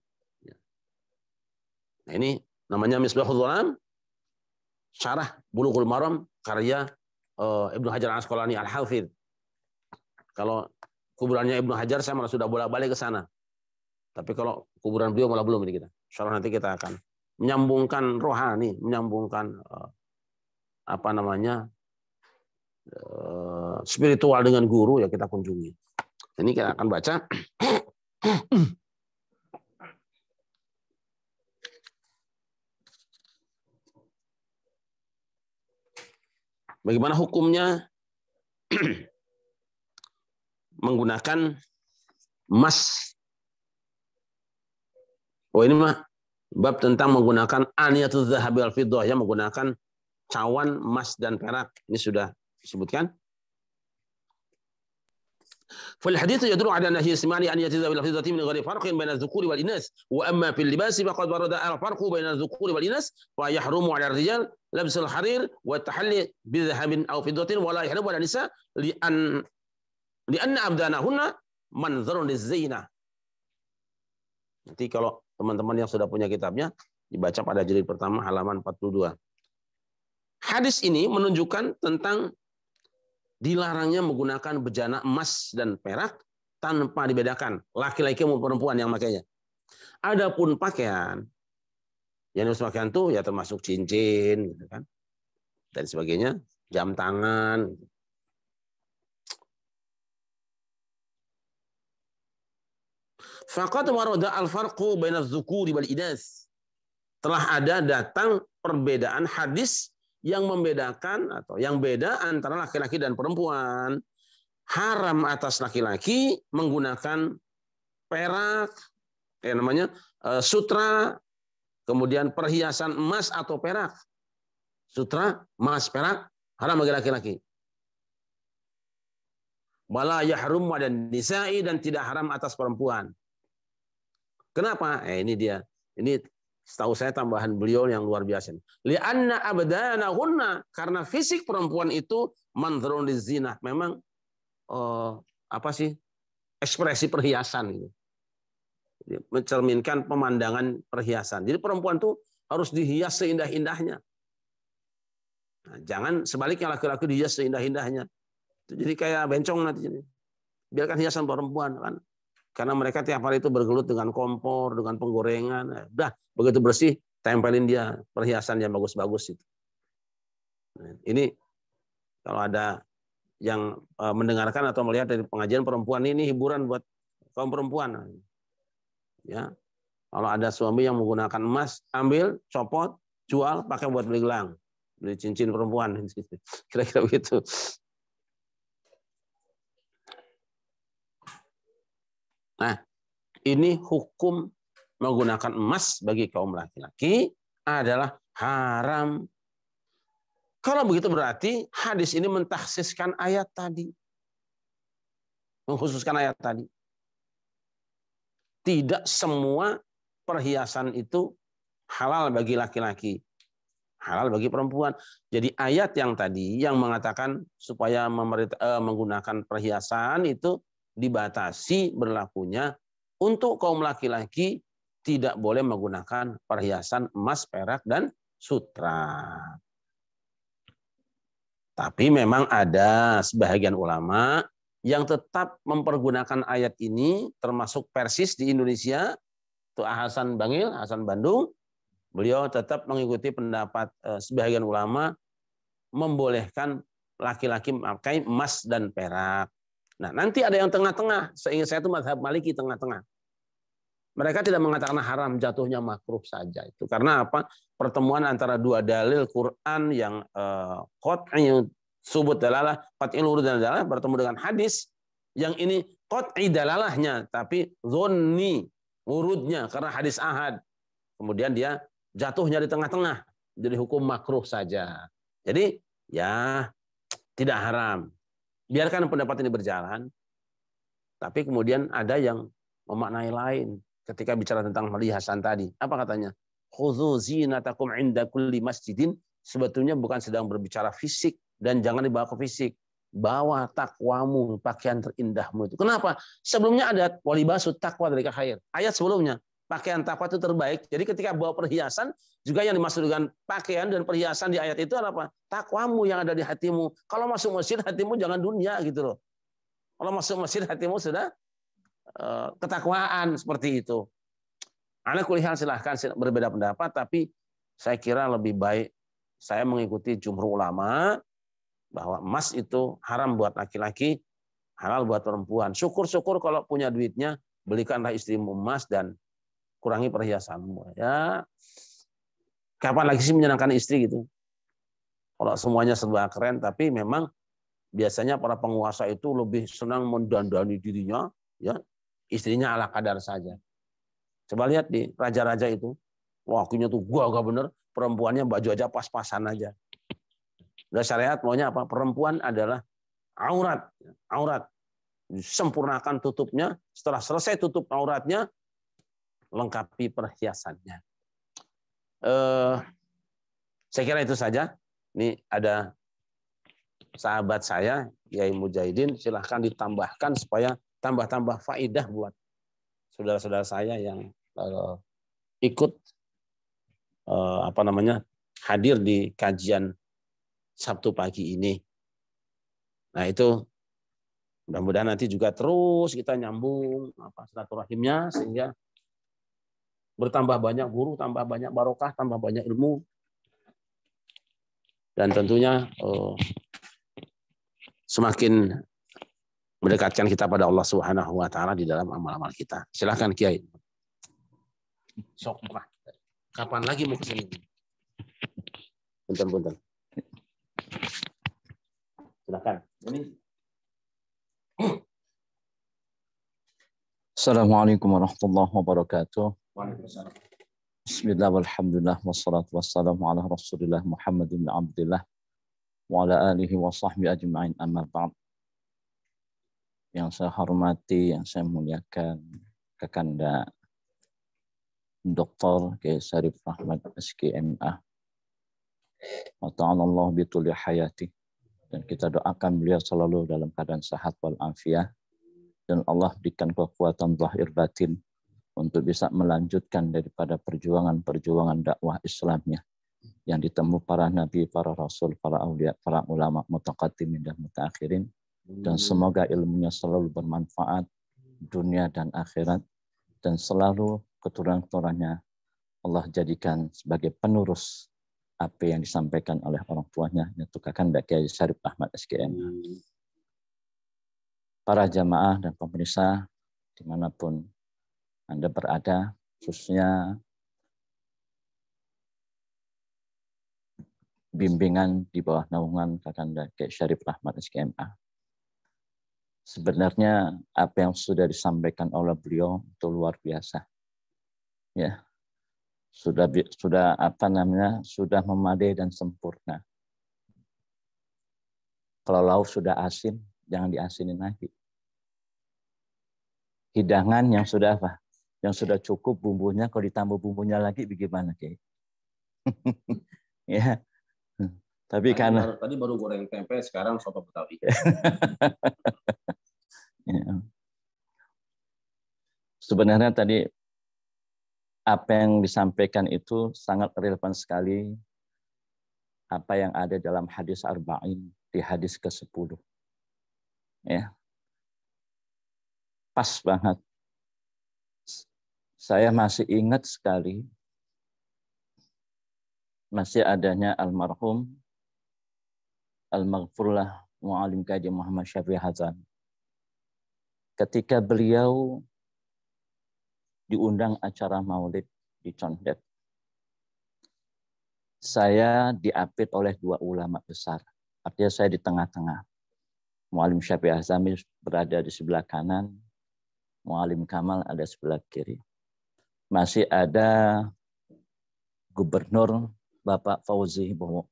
Nah, ini namanya Misbahul Dhalam, Syarah Bulughul Maram, karya Ibnu Hajar Al-Asqalani Al-Hafidz. Kalau kuburannya Ibnu Hajar saya malah sudah bolak-balik ke sana. Tapi kalau kuburan beliau malah belum ini kita. Insyaallah nanti kita akan menyambungkan rohani, menyambungkan spiritual dengan guru, ya kita kunjungi. Ini kita akan baca. Bagaimana hukumnya menggunakan emas? Oh, ini mah bab tentang menggunakan aniyatul dzahab wal fiddah, ya, menggunakan cawan emas dan perak. Ini sudah disebutkan. Fal hadits yadullu ala nahyi istimali aniyatul dzahab wal fiddah min ghairi farqin baina adh-dhukuri wal inas, wa amma fil libas faqad warada al-farqu baina adh-dhukuri wal inas fa yahrumu ala ar-rijal labs al-harir wa at-tahalli bi dhahabin aw fiddatin wa la yahrumu ala nisa li'anna abdanahunna manzarun liz-zainah. Nanti kalau teman-teman yang sudah punya kitabnya, dibaca pada jilid pertama halaman 42. Hadis ini menunjukkan tentang dilarangnya menggunakan bejana emas dan perak tanpa dibedakan laki-laki maupun perempuan yang makainya. Adapun pakaian, yang harus pakaian itu ya termasuk cincin, gitu kan, dan sebagainya, jam tangan. Faqad warada al-farqu baina adh-dhukuri wal inas. Telah ada datang perbedaan hadis yang membedakan atau yang beda antara laki-laki dan perempuan. Haram atas laki-laki menggunakan perak, sutra, kemudian perhiasan emas atau perak. Sutra, emas, perak haram bagi laki-laki. Wala yahrum dan nisa'i, dan tidak haram atas perempuan. Kenapa? Ini dia. Ini setahu saya tambahan beliau yang luar biasa. Li'anna abdanahunna, karena fisik perempuan itu mandrun lizinah. Memang ekspresi perhiasan gitu. Mencerminkan pemandangan perhiasan. Jadi perempuan itu harus dihias seindah-indahnya. Nah, jangan sebaliknya laki-laki dihias seindah-indahnya. Jadi kayak bencong nanti. Biarkan hiasan perempuan kan. Karena mereka tiap hari itu bergelut dengan kompor, dengan penggorengan. Udah, begitu bersih, tempelin dia perhiasan yang bagus-bagus itu. Ini kalau ada yang mendengarkan atau melihat dari pengajian perempuan, ini hiburan buat kaum perempuan. Ya, kalau ada suami yang menggunakan emas, ambil, copot, jual, pakai buat beli gelang, beli cincin perempuan. Kira-kira begitu. Nah, ini hukum menggunakan emas bagi kaum laki-laki adalah haram. Kalau begitu berarti hadis ini mentakhsiskan ayat tadi. Mengkhususkan ayat tadi. Tidak semua perhiasan itu halal bagi laki-laki. Halal bagi perempuan. Jadi ayat yang tadi yang mengatakan supaya menggunakan perhiasan itu dibatasi berlakunya untuk kaum laki-laki, tidak boleh menggunakan perhiasan emas, perak, dan sutra. Tapi memang ada sebahagian ulama yang tetap mempergunakan ayat ini, termasuk Persis di Indonesia, itu Hasan Bangil, Hasan Bandung, beliau tetap mengikuti pendapat sebahagian ulama membolehkan laki-laki memakai emas dan perak. Nah, nanti ada yang tengah-tengah. Seingat saya itu mazhab Maliki tengah-tengah. Mereka tidak mengatakan haram, jatuhnya makruh saja. Itu karena apa? Pertemuan antara dua dalil Quran yang qat'i subut dalalah, qat'i urud dalalah bertemu dengan hadis yang ini qat'i dalalahnya tapi dhanni urudnya karena hadis ahad. Kemudian dia jatuhnya di tengah-tengah, jadi hukum makruh saja. Jadi ya tidak haram. Biarkan pendapat ini berjalan, tapi kemudian ada yang memaknai lain ketika bicara tentang perhiasan tadi. Apa katanya? Khudzu zinatakum 'inda kulli masjidin, sebetulnya bukan sedang berbicara fisik dan jangan dibawa ke fisik. Bawa takwamu, pakaian terindahmu itu. Kenapa? Sebelumnya ada walibasut takwa dari khair. Ayat sebelumnya, pakaian takwa itu terbaik. Jadi ketika bawa perhiasan, juga yang dimaksud dengan pakaian dan perhiasan di ayat itu adalah apa? Takwamu yang ada di hatimu. Kalau masuk masjid, hatimu jangan dunia gitu loh. Kalau masuk masjid, hatimu sudah ketakwaan seperti itu. Ala kulli hal silahkan berbeda pendapat, tapi saya kira lebih baik saya mengikuti jumhur ulama bahwa emas itu haram buat laki-laki, halal buat perempuan. Syukur-syukur kalau punya duitnya, belikanlah istrimu emas dan kurangi perhiasanmu. Ya, kapan lagi sih menyenangkan istri gitu? Kalau semuanya serba keren, tapi memang biasanya para penguasa itu lebih senang mendandani dirinya, ya, istrinya ala kadar saja. Coba lihat di raja-raja itu, wakinya tuh gagah bener, perempuannya baju aja pas-pasan aja. Udah syariat maunya apa? Perempuan adalah aurat, aurat. Sempurnakan tutupnya, setelah selesai tutup auratnya, lengkapi perhiasannya. Saya kira itu saja. Ini ada sahabat saya, Kiai Mujahidin, silahkan ditambahkan supaya tambah-tambah faidah buat saudara-saudara saya yang ikut hadir di kajian Sabtu pagi ini. Nah itu mudah-mudahan nanti juga terus kita nyambung silaturahimnya sehingga bertambah banyak guru, tambah banyak barokah, tambah banyak ilmu, dan tentunya semakin mendekatkan kita pada Allah Subhanahu wa taala di dalam amal-amal kita. Silakan Kiai. Sok lah. Kapan lagi mau kesini? Punten. Silakan. Assalamualaikum warahmatullahi wabarakatuh. Waalaikumsalam. Bismillah walhamdulillah wassalatu wassalamu ala Rasulillah Muhammad bin Abdullah wa ala alihi wa sahbihi ajma'in, amma ba'd. Yang saya hormati, yang saya muliakan Kakanda Dr. Kiai Syarif Rahmat SKMA. Wa ta'ala bituli hayati. Dan kita doakan beliau selalu dalam keadaan sehat walafiat, dan Allah berikan kekuatan zahir batin untuk bisa melanjutkan daripada perjuangan dakwah Islamnya yang ditemu para nabi, para rasul, para aulia, para ulama mutaqaddimin dan mutaakhirin, dan semoga ilmunya selalu bermanfaat dunia dan akhirat, dan selalu keturunan-keturunannya Allah jadikan sebagai penerus apa yang disampaikan oleh orang tuanya, yaitu Kakanda Kiai Syarif Ahmad SKM. Para jamaah dan pemirsa dimanapun Anda berada, khususnya bimbingan di bawah naungan Kakanda Kiai Syarif Ahmad SKMA. Sebenarnya apa yang sudah disampaikan oleh beliau itu luar biasa. Ya. Sudah memadai dan sempurna. Kalau lauk sudah asin, jangan diasinin lagi. Hidangan yang sudah apa? Yang sudah cukup bumbunya, kalau ditambah bumbunya lagi bagaimana, Kiai? Ya. Tapi tadi baru goreng tempe, sekarang soto Betawi. Ya. Sebenarnya tadi apa yang disampaikan itu sangat relevan sekali apa yang ada dalam hadis Arba'in di hadis ke-10. Ya. Pas banget. Saya masih ingat sekali masih adanya almarhum Al-Maghfurlah Mu'alim Kaji Muhammad Syafi'i Hazan. Ketika beliau diundang acara maulid di Condet, saya diapit oleh dua ulama besar. Artinya saya di tengah-tengah. Mu'alim Syafi'i Hazami berada di sebelah kanan, Mu'alim Kamal ada sebelah kiri. Masih ada Gubernur Bapak Fauzi Bowo.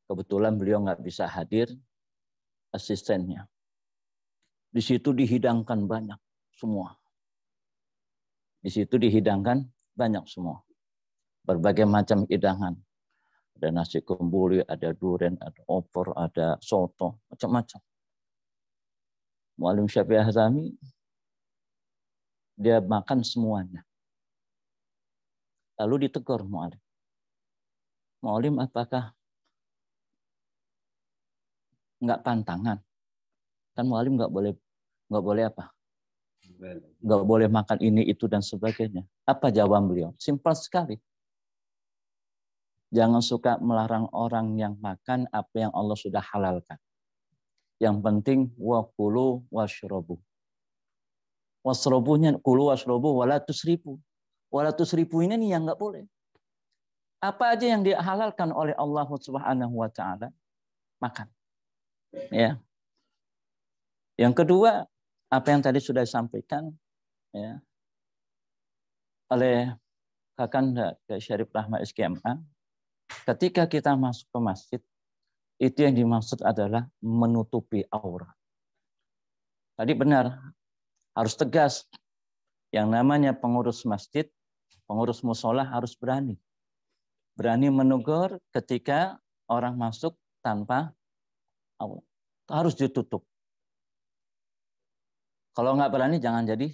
Kebetulan beliau nggak bisa hadir, asistennya. Di situ dihidangkan banyak semua. Di situ dihidangkan banyak semua. Berbagai macam hidangan. Ada nasi kembuli, ada durian, ada opor, ada soto, macam-macam. Mu'allim Syafi'i Hazami, dia makan semuanya. Lalu ditegur mu'allim. Mu'allim, apakah nggak pantangan? Kan mu'allim nggak boleh apa? Nggak boleh makan ini, itu, dan sebagainya. Apa jawaban beliau? Simpel sekali. Jangan suka melarang orang yang makan apa yang Allah sudah halalkan. Yang penting wa kulu washrobu. Wasrobunya kulu washrobu wala tusrifu. Wala tusrifu ini nih yang nggak boleh. Apa aja yang dihalalkan oleh Allah Subhanahu wa taala, makan. Ya. Yang kedua, apa yang tadi sudah disampaikan ya oleh Kakanda Syarif Rahmat SKMA, ketika kita masuk ke masjid, itu yang dimaksud adalah menutupi aurat. Tadi benar, harus tegas. Yang namanya pengurus masjid, pengurus musola harus berani. Berani menegur ketika orang masuk tanpa aurat. Harus ditutup. Kalau nggak berani, jangan jadi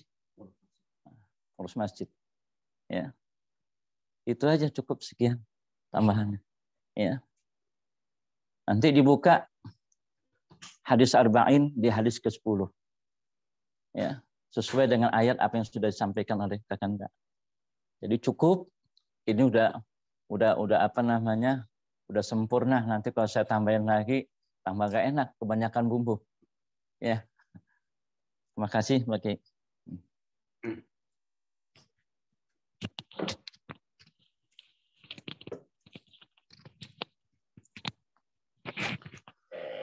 pengurus masjid. Ya, itu aja cukup, sekian tambahannya. Ya. Nanti dibuka hadis arba'in di hadis ke-10. Ya, sesuai dengan ayat apa yang sudah disampaikan oleh Kakanda. Jadi cukup, ini udah apa namanya? Udah sempurna. Nanti kalau saya tambahin lagi tambah gak enak, kebanyakan bumbu. Ya. Terima kasih, Mbak Ki.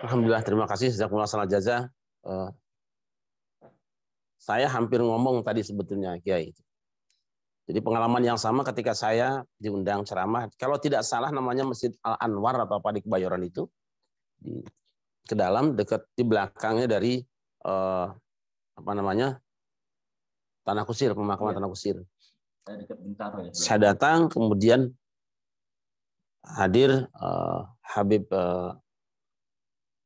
Alhamdulillah, terima kasih. Jazakumullah khairan jazaa. Saya hampir ngomong tadi sebetulnya, Kiai. Jadi pengalaman yang sama ketika saya diundang ceramah, kalau tidak salah namanya Masjid Al-Anwar atau apa di Kebayoran itu, ke dalam dekat di belakangnya dari apa namanya Tanah Kusir, pemakaman Tanah Kusir. Saya datang, kemudian hadir Habib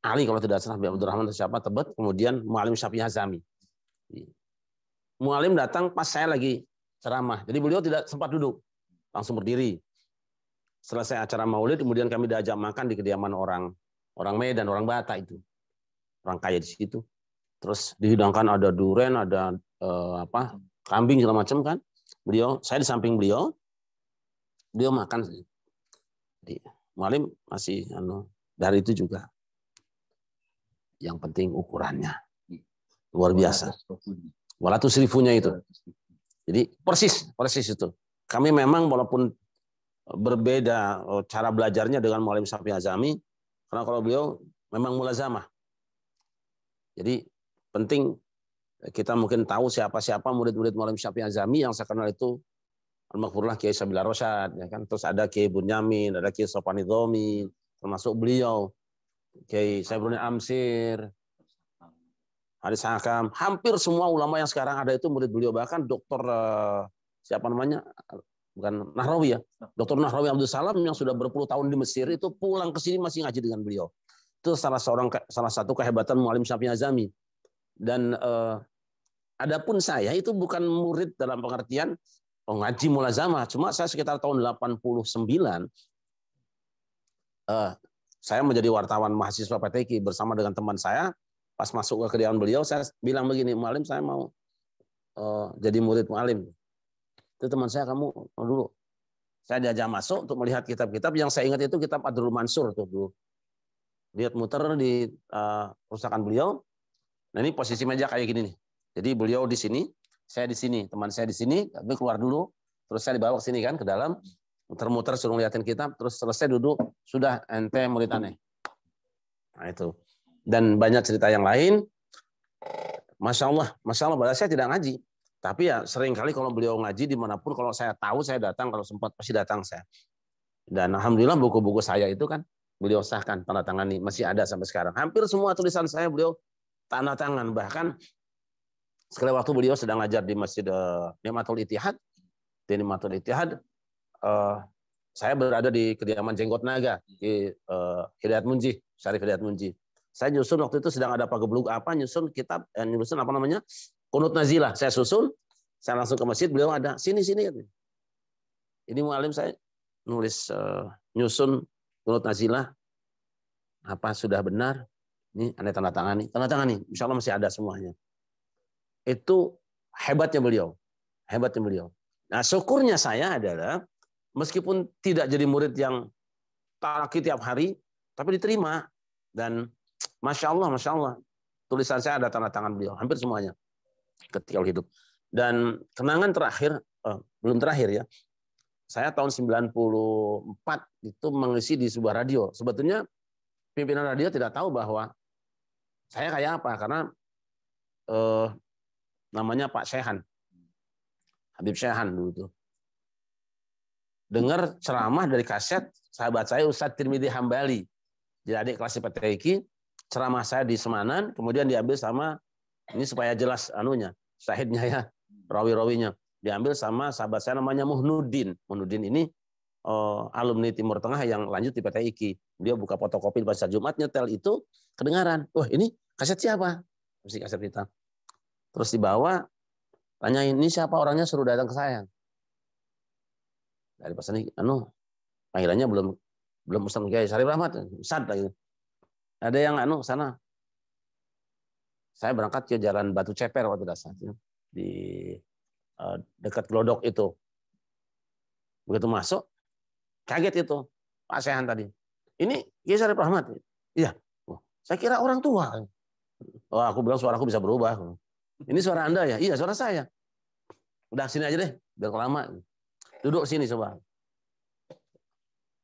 Ali kalau tidak salah, Habib Abdurrahman atau siapa, Tebet, kemudian Mu'allim Syafi'i Hazami. Mu'allim datang pas saya lagi ceramah, jadi beliau tidak sempat duduk, langsung berdiri. Selesai acara maulid, kemudian kami diajak makan di kediaman orang Medan, orang Batak itu, orang kaya di situ. Terus dihidangkan ada duren, ada kambing segala macam kan. Saya di samping beliau makan. Jadi Mu'allim masih dari itu juga. Yang penting ukurannya luar biasa. Walatus rifunya itu. Jadi persis itu. Kami memang walaupun berbeda cara belajarnya dengan Mu'allim Syafi'i Hazami, karena kalau beliau memang mulazamah. Jadi penting kita mungkin tahu siapa murid-murid Mu'allim Syafi'i Hazami yang saya kenal itu Al-Maghfurullah Kiai Sabilah Rosyad, ya kan. Terus ada Kiai Bunyamin, ada Kiai Sopani Dhomi, termasuk beliau, Kiai Saiful Amsir, Haris Hakam, hampir semua ulama yang sekarang ada itu murid beliau. Bahkan Dokter siapa namanya, bukan Nahrawi ya, Dokter Nahrawi Abdul Salam yang sudah berpuluh tahun di Mesir itu pulang ke sini masih ngaji dengan beliau. Itu salah satu kehebatan Mu'allim Syafi'i Hazami. Dan adapun saya itu bukan murid dalam pengertian ngaji mulazamah, cuma saya sekitar tahun 89 saya menjadi wartawan mahasiswa PTQ bersama dengan teman saya. Pas masuk ke kediaman beliau, saya bilang begini, Mu'allim saya mau jadi murid Mu'allim. Itu teman saya, kamu dulu. Saya diajak masuk untuk melihat kitab-kitab. Yang saya ingat itu kitab Adrul Mansur tuh dulu. Lihat muter di perusahaan beliau. Nah ini posisi meja kayak gini nih. Jadi beliau di sini, saya di sini, teman saya di sini. Tapi keluar dulu, terus saya dibawa ke sini kan ke dalam, muter-muter suruh ngeliatin kitab, terus selesai duduk, sudah ente murid aneh. Nah itu. Dan banyak cerita yang lain. Masya Allah, padahal saya tidak ngaji. Tapi ya seringkali kalau beliau ngaji dimanapun, kalau saya tahu saya datang, kalau sempat pasti datang saya. Dan alhamdulillah buku-buku saya itu kan beliau sahkan, tanda tangani, masih ada sampai sekarang. Hampir semua tulisan saya beliau tanda tangan. Bahkan sekali waktu beliau sedang ngajar di Masjid Ni'matul Ittihad, di Ni'matul Ittihad, saya berada di kediaman Jenggot Naga di Hidayat Munjih, Syarif Hidayat Munjih. Saya nyusun waktu itu sedang ada pagebluk apa, nyusun kitab, nyusun apa namanya, Qunut Nazilah. Saya susun, saya langsung ke masjid, beliau ada, sini. Ini mualim saya nulis nyusun Qunut Nazilah, apa sudah benar? Ini Anda tanda tangani, insya Allah masih ada semuanya. Itu hebatnya beliau. Nah, syukurnya saya adalah meskipun tidak jadi murid yang talaki tiap hari, tapi diterima. Dan Masya Allah, tulisan saya ada tanda tangan beliau, hampir semuanya ketika hidup. Dan kenangan terakhir, belum terakhir ya, saya tahun 94 itu mengisi di sebuah radio. Sebetulnya pimpinan radio tidak tahu bahwa saya kayak apa, karena namanya Pak Syekhan, Habib Syekhan dulu tuh. Dengar ceramah dari kaset sahabat saya Ustadz Tirmidzi Hambali, jadi adik kelas PTIQ, ceramah saya di Semanan, kemudian diambil sama, ini supaya jelas anunya, syahidnya ya, rawi-rawinya, diambil sama sahabat saya namanya Muhnuddin. Muhnuddin ini alumni Timur Tengah yang lanjut di PTIQ. Dia buka fotokopi pas Jumat, nyetel itu, kedengaran, wah ini kaset siapa? Mesti kaset kita. Terus dibawa, tanyain, ini siapa orangnya, suruh datang ke saya. Dari pas ini, panggilannya belum Ustaz Kiai Syarif Rahmat, Ustaz lagi. Ada yang sana. Saya berangkat ke Jalan Batu Ceper waktu dasar di dekat Glodok itu. Begitu masuk, kaget itu Pak Syekhan tadi. Ini Kiai Syarif Rahmat. Iya. Saya kira orang tua. Oh, aku bilang suaraku bisa berubah. Ini suara Anda ya? Iya, suara saya. Udah sini aja deh, biar lama. Duduk sini coba.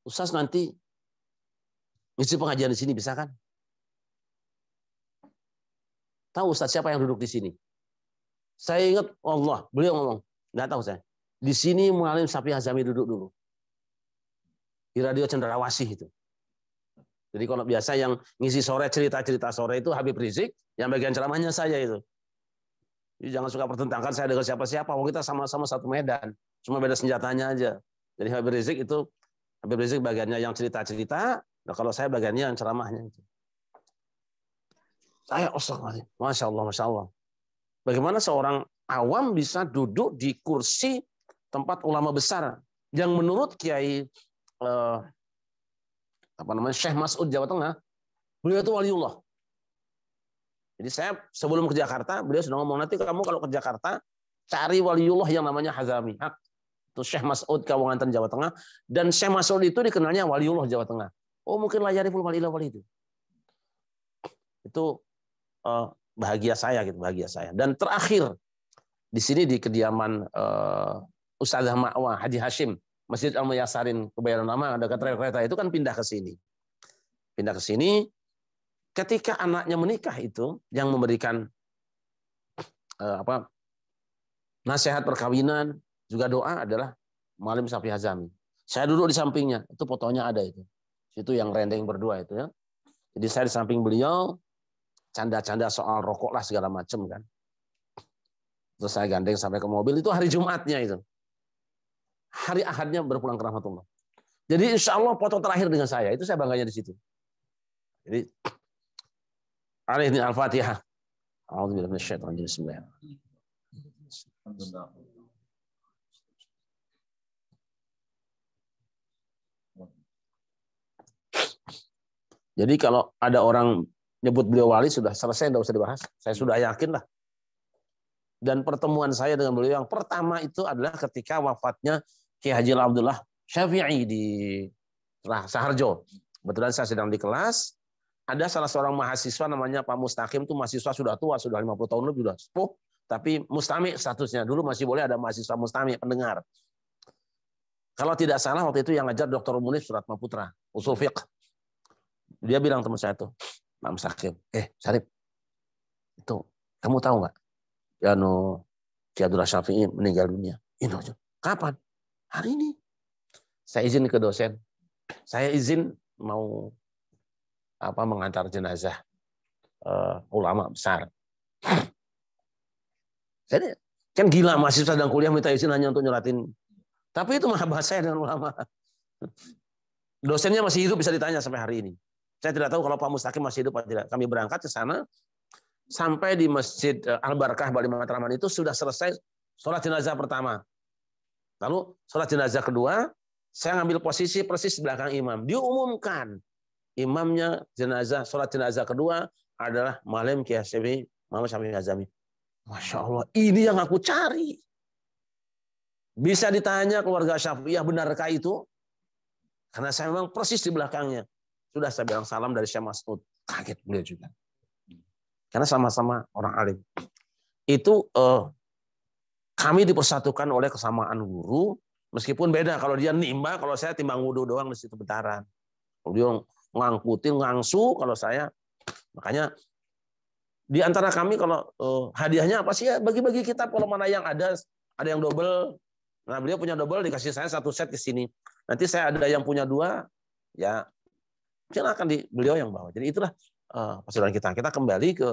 Ustaz nanti ngisi pengajian di sini bisa kan? Tahu Ustaz siapa yang duduk di sini? Saya ingat Allah, beliau ngomong, nggak tahu saya. Di sini Mualim Safi Hazami duduk dulu. Di radio Cendrawasih itu. Jadi kalau biasa yang ngisi sore, cerita-cerita sore itu Habib Rizik, yang bagian ceramahnya saya itu. Jadi jangan suka pertentangkan saya dengan siapa-siapa. Kita sama-sama satu medan. Cuma beda senjatanya aja. Jadi Habib Rizik bagiannya yang cerita-cerita. Nah, kalau saya bagiannya yang ceramahnya. Saya Masya Allah. Bagaimana seorang awam bisa duduk di kursi tempat ulama besar yang menurut Kiai Syekh Mas'ud Jawa Tengah, beliau itu waliullah. Jadi saya sebelum ke Jakarta, beliau sudah ngomong, nanti kamu kalau ke Jakarta, cari waliullah yang namanya Hazami. Itu Syekh Mas'ud Kawanganten Jawa Tengah. Dan Syekh Mas'ud itu dikenalnya waliullah Jawa Tengah. Oh mungkin la yariful waliullah wali itu. Itu bahagia saya gitu, bahagia saya. Dan terakhir, di sini di kediaman Ustadzah Ma'wah Haji Hashim, Masjid Al-Muyasarin, Kebayoran Lama, dekat rel kereta itu kan pindah ke sini. Ketika anaknya menikah itu, yang memberikan nasihat perkawinan, juga doa adalah Mualim Safi Hazami. Saya duduk di sampingnya, itu fotonya ada itu. Itu yang rendeng berdua itu ya. Jadi saya di samping beliau, canda-canda soal rokok lah segala macam kan. Terus saya gandeng sampai ke mobil, itu hari Jumatnya itu. Hari Ahadnya berpulang ke rahmatullah. Jadi insya Allah foto terakhir dengan saya, itu saya bangganya di situ. Jadi Alaihi Al-Fatihah. A'udzubillahi minasyaitonir rajim. Bismillah. Jadi kalau ada orang nyebut beliau wali, sudah selesai, tidak usah dibahas. Saya sudah yakin lah. Dan pertemuan saya dengan beliau yang pertama itu adalah ketika wafatnya Kiai Haji Abdullah Syafi'i di Saharjo. Kebetulan saya sedang di kelas. Ada salah seorang mahasiswa namanya Pak Mustaqim, itu mahasiswa sudah tua, sudah 50 tahun lebih, sudah sepuh, tapi mustami statusnya. Dulu masih boleh ada mahasiswa mustami, pendengar. Kalau tidak salah waktu itu yang ngajar Dr. Munif Suratma Putra, usul fiqh. Dia bilang teman saya tuh, Pak Mustaqim, Syarif, itu kamu tahu nggak? Ya Kiai Abdullah Syafi'i meninggal dunia. Kapan? Hari ini. Saya izin ke dosen. Saya izin mau mengantar jenazah ulama besar. Jadi kan gila mahasiswa sedang kuliah minta izin hanya untuk nyuratin. Tapi itu mahabbah saya dengan ulama. Dosennya masih hidup bisa ditanya sampai hari ini. Saya tidak tahu kalau Pak Mustaqim masih hidup atau tidak. Kami berangkat ke sana sampai di Masjid Al-Barakah Bali Matraman itu sudah selesai sholat jenazah pertama. Lalu sholat jenazah kedua, saya ngambil posisi persis belakang imam. Diumumkan imamnya jenazah sholat jenazah kedua adalah Malim Kiai Muhammad Syafi'i Azami. Masya Allah, ini yang aku cari. Bisa ditanya keluarga Syafi'iyah, benarkah itu? Karena saya memang persis di belakangnya. Sudah saya bilang salam dari Syekh Mas'ud. Kaget beliau juga. Karena sama-sama orang alim. Itu kami dipersatukan oleh kesamaan guru. Meskipun beda. Kalau dia nimba, kalau saya timbang wudhu doang di situ bentaran. Kalau dia ngangkutin, ngangsu, kalau saya. Makanya di antara kami kalau hadiahnya apa sih ya, bagi-bagi kitab kalau mana yang ada yang double. Nah beliau punya double, dikasih saya 1 set ke sini. Nanti saya ada yang punya 2, ya silakan beliau yang bawa. Jadi itulah persaudaraan kita. Kita kembali ke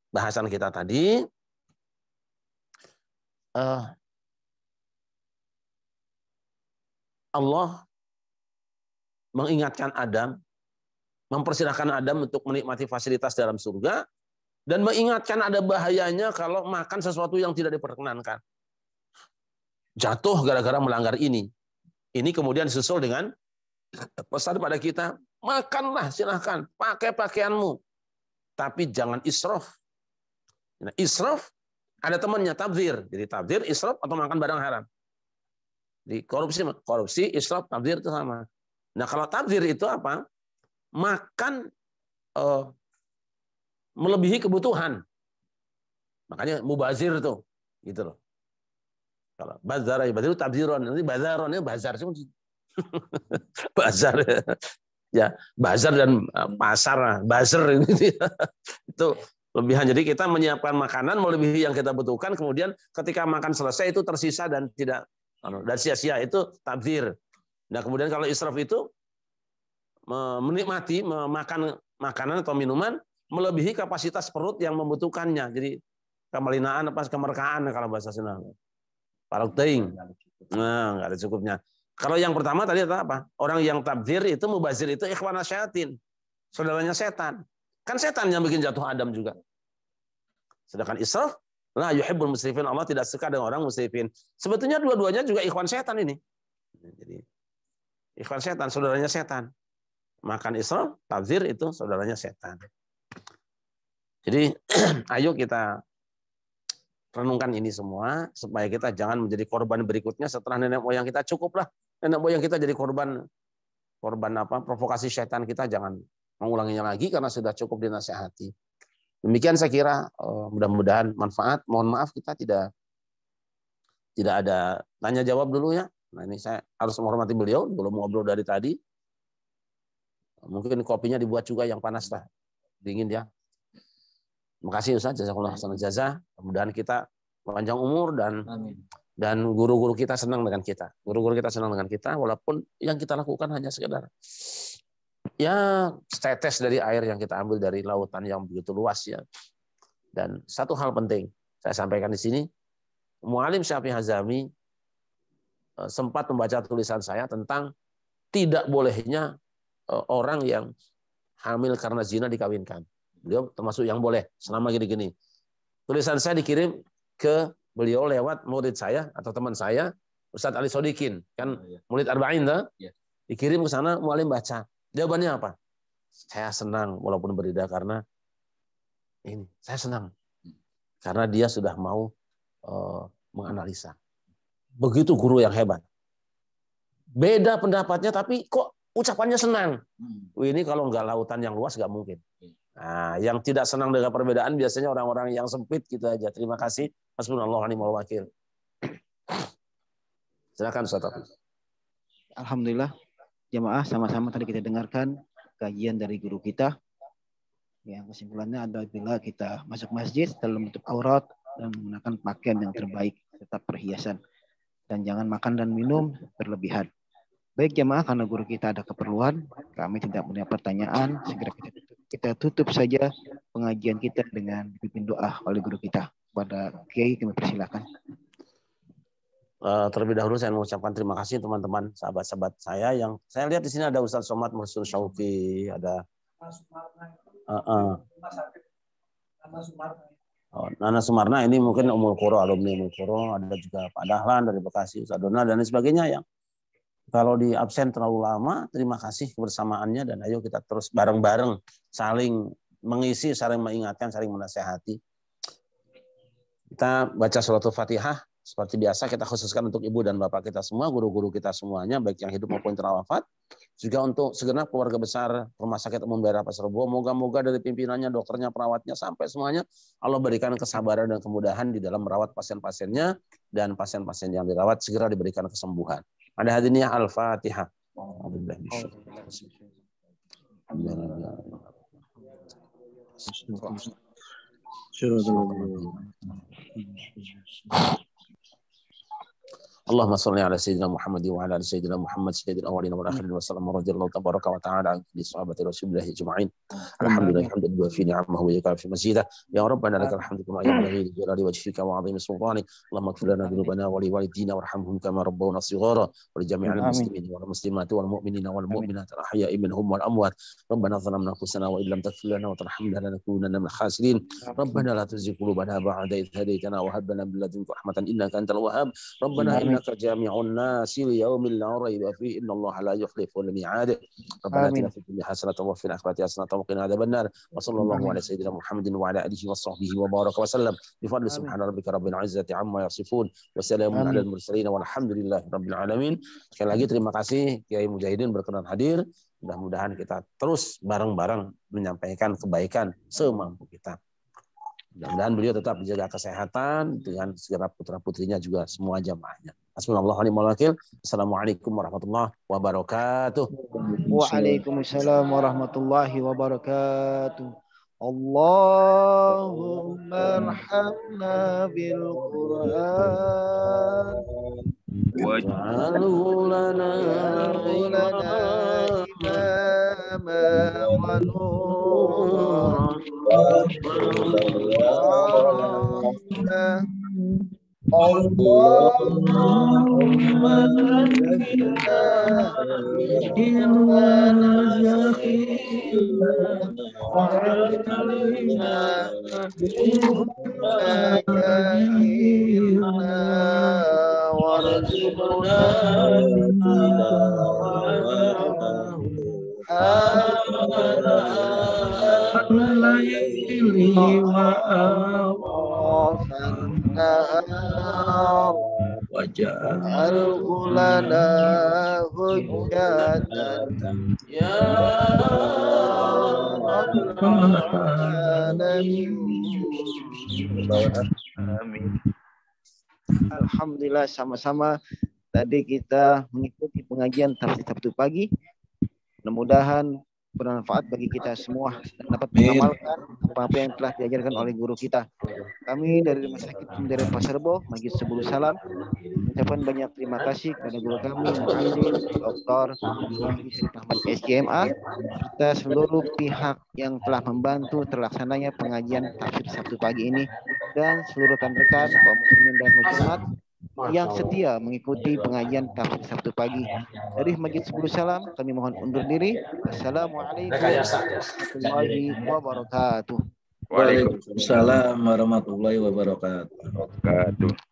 bahasan kita tadi. Allah mengingatkan Adam, mempersilahkan Adam untuk menikmati fasilitas dalam surga, dan mengingatkan ada bahayanya kalau makan sesuatu yang tidak diperkenankan. Jatuh gara-gara melanggar ini. Ini kemudian disusul dengan pesan pada kita, makanlah silahkan, pakai pakaianmu. Tapi jangan israf. Nah, israf, ada temannya tabdzir. Jadi tabdzir, israf, atau makan barang haram. Di korupsi, israf, tabdzir itu sama. Nah kalau tabdzir itu apa? Makan melebihi kebutuhan. Makanya mubazir tuh, gitu loh. Kalau bazar itu tabdziron, nanti bazaron itu bazar sih. Bazar ya, bazar dan pasar, bazar itu lebihan. Jadi kita menyiapkan makanan melebihi yang kita butuhkan, kemudian ketika makan selesai itu tersisa dan tidak dan sia-sia, itu tabdzir. Nah, kemudian kalau israf itu menikmati memakan makanan atau minuman melebihi kapasitas perut yang membutuhkannya. Jadi kemelinaan kemerkaan kalau bahasa Sunda. Parok teuing. Nah, enggak ada cukupnya. Kalau yang pertama tadi apa? Orang yang tabdzir itu mubazir itu ikhwana syayatin. Saudaranya setan. Kan setan yang bikin jatuh Adam juga. Sedangkan israf, la yuhibbul musrifin, Allah tidak suka dengan orang musrifin. Sebetulnya dua-duanya juga ikhwan setan ini. Jadi ikhwan setan, saudaranya setan. Makan israf, tabdzir itu saudaranya setan. Jadi ayo kita renungkan ini semua supaya kita jangan menjadi korban berikutnya setelah nenek moyang kita. Cukuplah nenek moyang kita jadi korban provokasi setan, kita jangan mengulanginya lagi karena sudah cukup dinasihati. Demikian saya kira, mudah-mudahan manfaat. Mohon maaf kita tidak ada tanya jawab dulu ya. Nah ini saya harus menghormati beliau, belum ngobrol dari tadi. Mungkin kopinya dibuat juga yang panas lah, dingin ya. Terima kasih Ustaz, jazakallahu khairan jazaa. Mudah-mudahan kita panjang umur dan guru-guru kita senang dengan kita. Guru-guru kita senang dengan kita walaupun yang kita lakukan hanya sekedar ya setetes dari air yang kita ambil dari lautan yang begitu luas ya. Dan satu hal penting saya sampaikan di sini, Muallim Syafi'i Azami sempat membaca tulisan saya tentang tidak bolehnya orang yang hamil karena zina dikawinkan. Beliau termasuk yang boleh selama gini-gini. Tulisan saya dikirim ke beliau lewat murid saya atau teman saya, Ustadz Ali Sodikin, kan murid Arba'in dah. Dikirim ke sana, Muallim baca. Jawabannya apa? Saya senang walaupun berbeda karena ini, saya senang karena dia sudah mau menganalisa. Begitu guru yang hebat. Beda pendapatnya tapi kok ucapannya senang. Ini kalau nggak lautan yang luas nggak mungkin. Nah, yang tidak senang dengan perbedaan biasanya orang-orang yang sempit gitu aja. Terima kasih. Hasbunallahu wa ni'mal wakil. Silakan Ustaz Taufik. Alhamdulillah, jamaah sama-sama tadi kita dengarkan kajian dari guru kita Yang kesimpulannya apabila kita masuk masjid dalam bentuk aurat dan menggunakan pakaian yang terbaik, tetap perhiasan. Dan jangan makan dan minum berlebihan. Baik jamaah, karena guru kita ada keperluan, kami tidak punya pertanyaan, segera kita tutup saja pengajian kita dengan dipimpin doa oleh guru kita. Kepada Kiai kami persilakan. Terlebih dahulu saya mengucapkan terima kasih teman-teman, sahabat-sahabat saya yang saya lihat di sini ada Ustaz Somad Mursul Syauki, ada Nana Sumarna, ini mungkin Umul Qura, alumni Umul Qura, ada juga Pak Dahlan dari Bekasi, Ustaz Donald dan lain sebagainya yang kalau di absen terlalu lama, terima kasih kebersamaannya dan ayo kita terus bareng-bareng saling mengisi, saling mengingatkan, saling menasehati. Kita baca suratul Fatihah. Seperti biasa kita khususkan untuk ibu dan bapak kita semua, guru-guru kita semuanya, baik yang hidup maupun telah wafat. Juga untuk segenap keluarga besar Rumah Sakit Umum Daerah Pasar Rebo. Moga-moga dari pimpinannya, dokternya, perawatnya, sampai semuanya Allah berikan kesabaran dan kemudahan di dalam merawat pasien-pasiennya, dan pasien-pasien yang dirawat segera diberikan kesembuhan. Ada hadiniyah Al-Fatihah. Allahumma salli ala sayyidina Muhammad wa ala ali sayyidina Muhammad sayyidil awwalin wal akhirin wa sallam radhiyallahu tabaraka wa ta'ala an sahabati Rasulillah ajma'in. Alhamdulillah hamdan yuwafi ni'amahu wa yukafi mazidah. Ya Rabbana lakal hamdu kama yanbaghi li jalali wajhika wa 'azimi sultanik. Allahumma ighfir lana dhunubana wa li walidina warhamhum kama rabbawna shighara wa li jami'il muslimina wal muslimati wal mu'minina wal mu'minat al ahya'i minhum wal amwat. Rabbana zalamna anfusana wa illam taghfir lana wa tarhamna lanakunanna minal khasirin. Rabbana la tuzigh qulubana ba'da idh hadaytana wa hab lana min ladunka rahmatan innaka antal wahhab. Rabbana jami'un nasi li yaumin la raiba fihi innallaha la yukhlifu al-mi'ad. Rabbana atina fid dunya hasanatan wa fil akhirati hasanatan wa qina adzabannar. Wa sallallahu ala sayyidina Muhammadin wa ala alihi wa sahbihi wa baraka wa sallam. Bi fadli subhana rabbika rabbil izzati amma yasifun wa salamun alal mursalin walhamdulillahi rabbil alamin. Sekali lagi terima kasih Kiai Mujahidin berkenan hadir. Mudah-mudahan kita terus bareng-bareng menyampaikan kebaikan semampu kita. Mudah-mudahan beliau tetap menjaga kesehatan dengan segala putra-putrinya juga semua jamaahnya. Hasbunallahu wa ni'mal wakil. Assalamualaikum warahmatullahi wabarakatuh. Waalaikumsalam warahmatullahi wabarakatuh. Allahumma arhamna bil Qur'an waj'alhu lana imama wa nuran. Allahumma rabbina innana zakhina wa'alina innaka inna warzuqna waj'alhu lana hujjatan ya rabbal alamin. Amin. Alhamdulillah, sama-sama tadi kita mengikuti pengajian tafsir Sabtu pagi. Mudah-mudahan bermanfaat bagi kita semua dan dapat mengamalkan apa-apa yang telah diajarkan oleh guru kita. Kami dari Rumah Sakit Umum Daerah Pasar Rebo, Majlis Sebulu Salam, mengucapkan banyak terima kasih kepada guru kami, Muhammad Dr. Ahmad SJMA, serta seluruh pihak yang telah membantu terlaksananya pengajian tafsir Sabtu pagi ini, dan seluruh rekan-rekan kaum muslimin dan muslimat yang setia mengikuti pengajian tafsir Sabtu pagi. Dari Majlis Sebulu Salam, kami mohon undur diri. Assalamualaikum warahmatullahi wabarakatuh. Waalaikumsalam warahmatullahi wabarakatuh.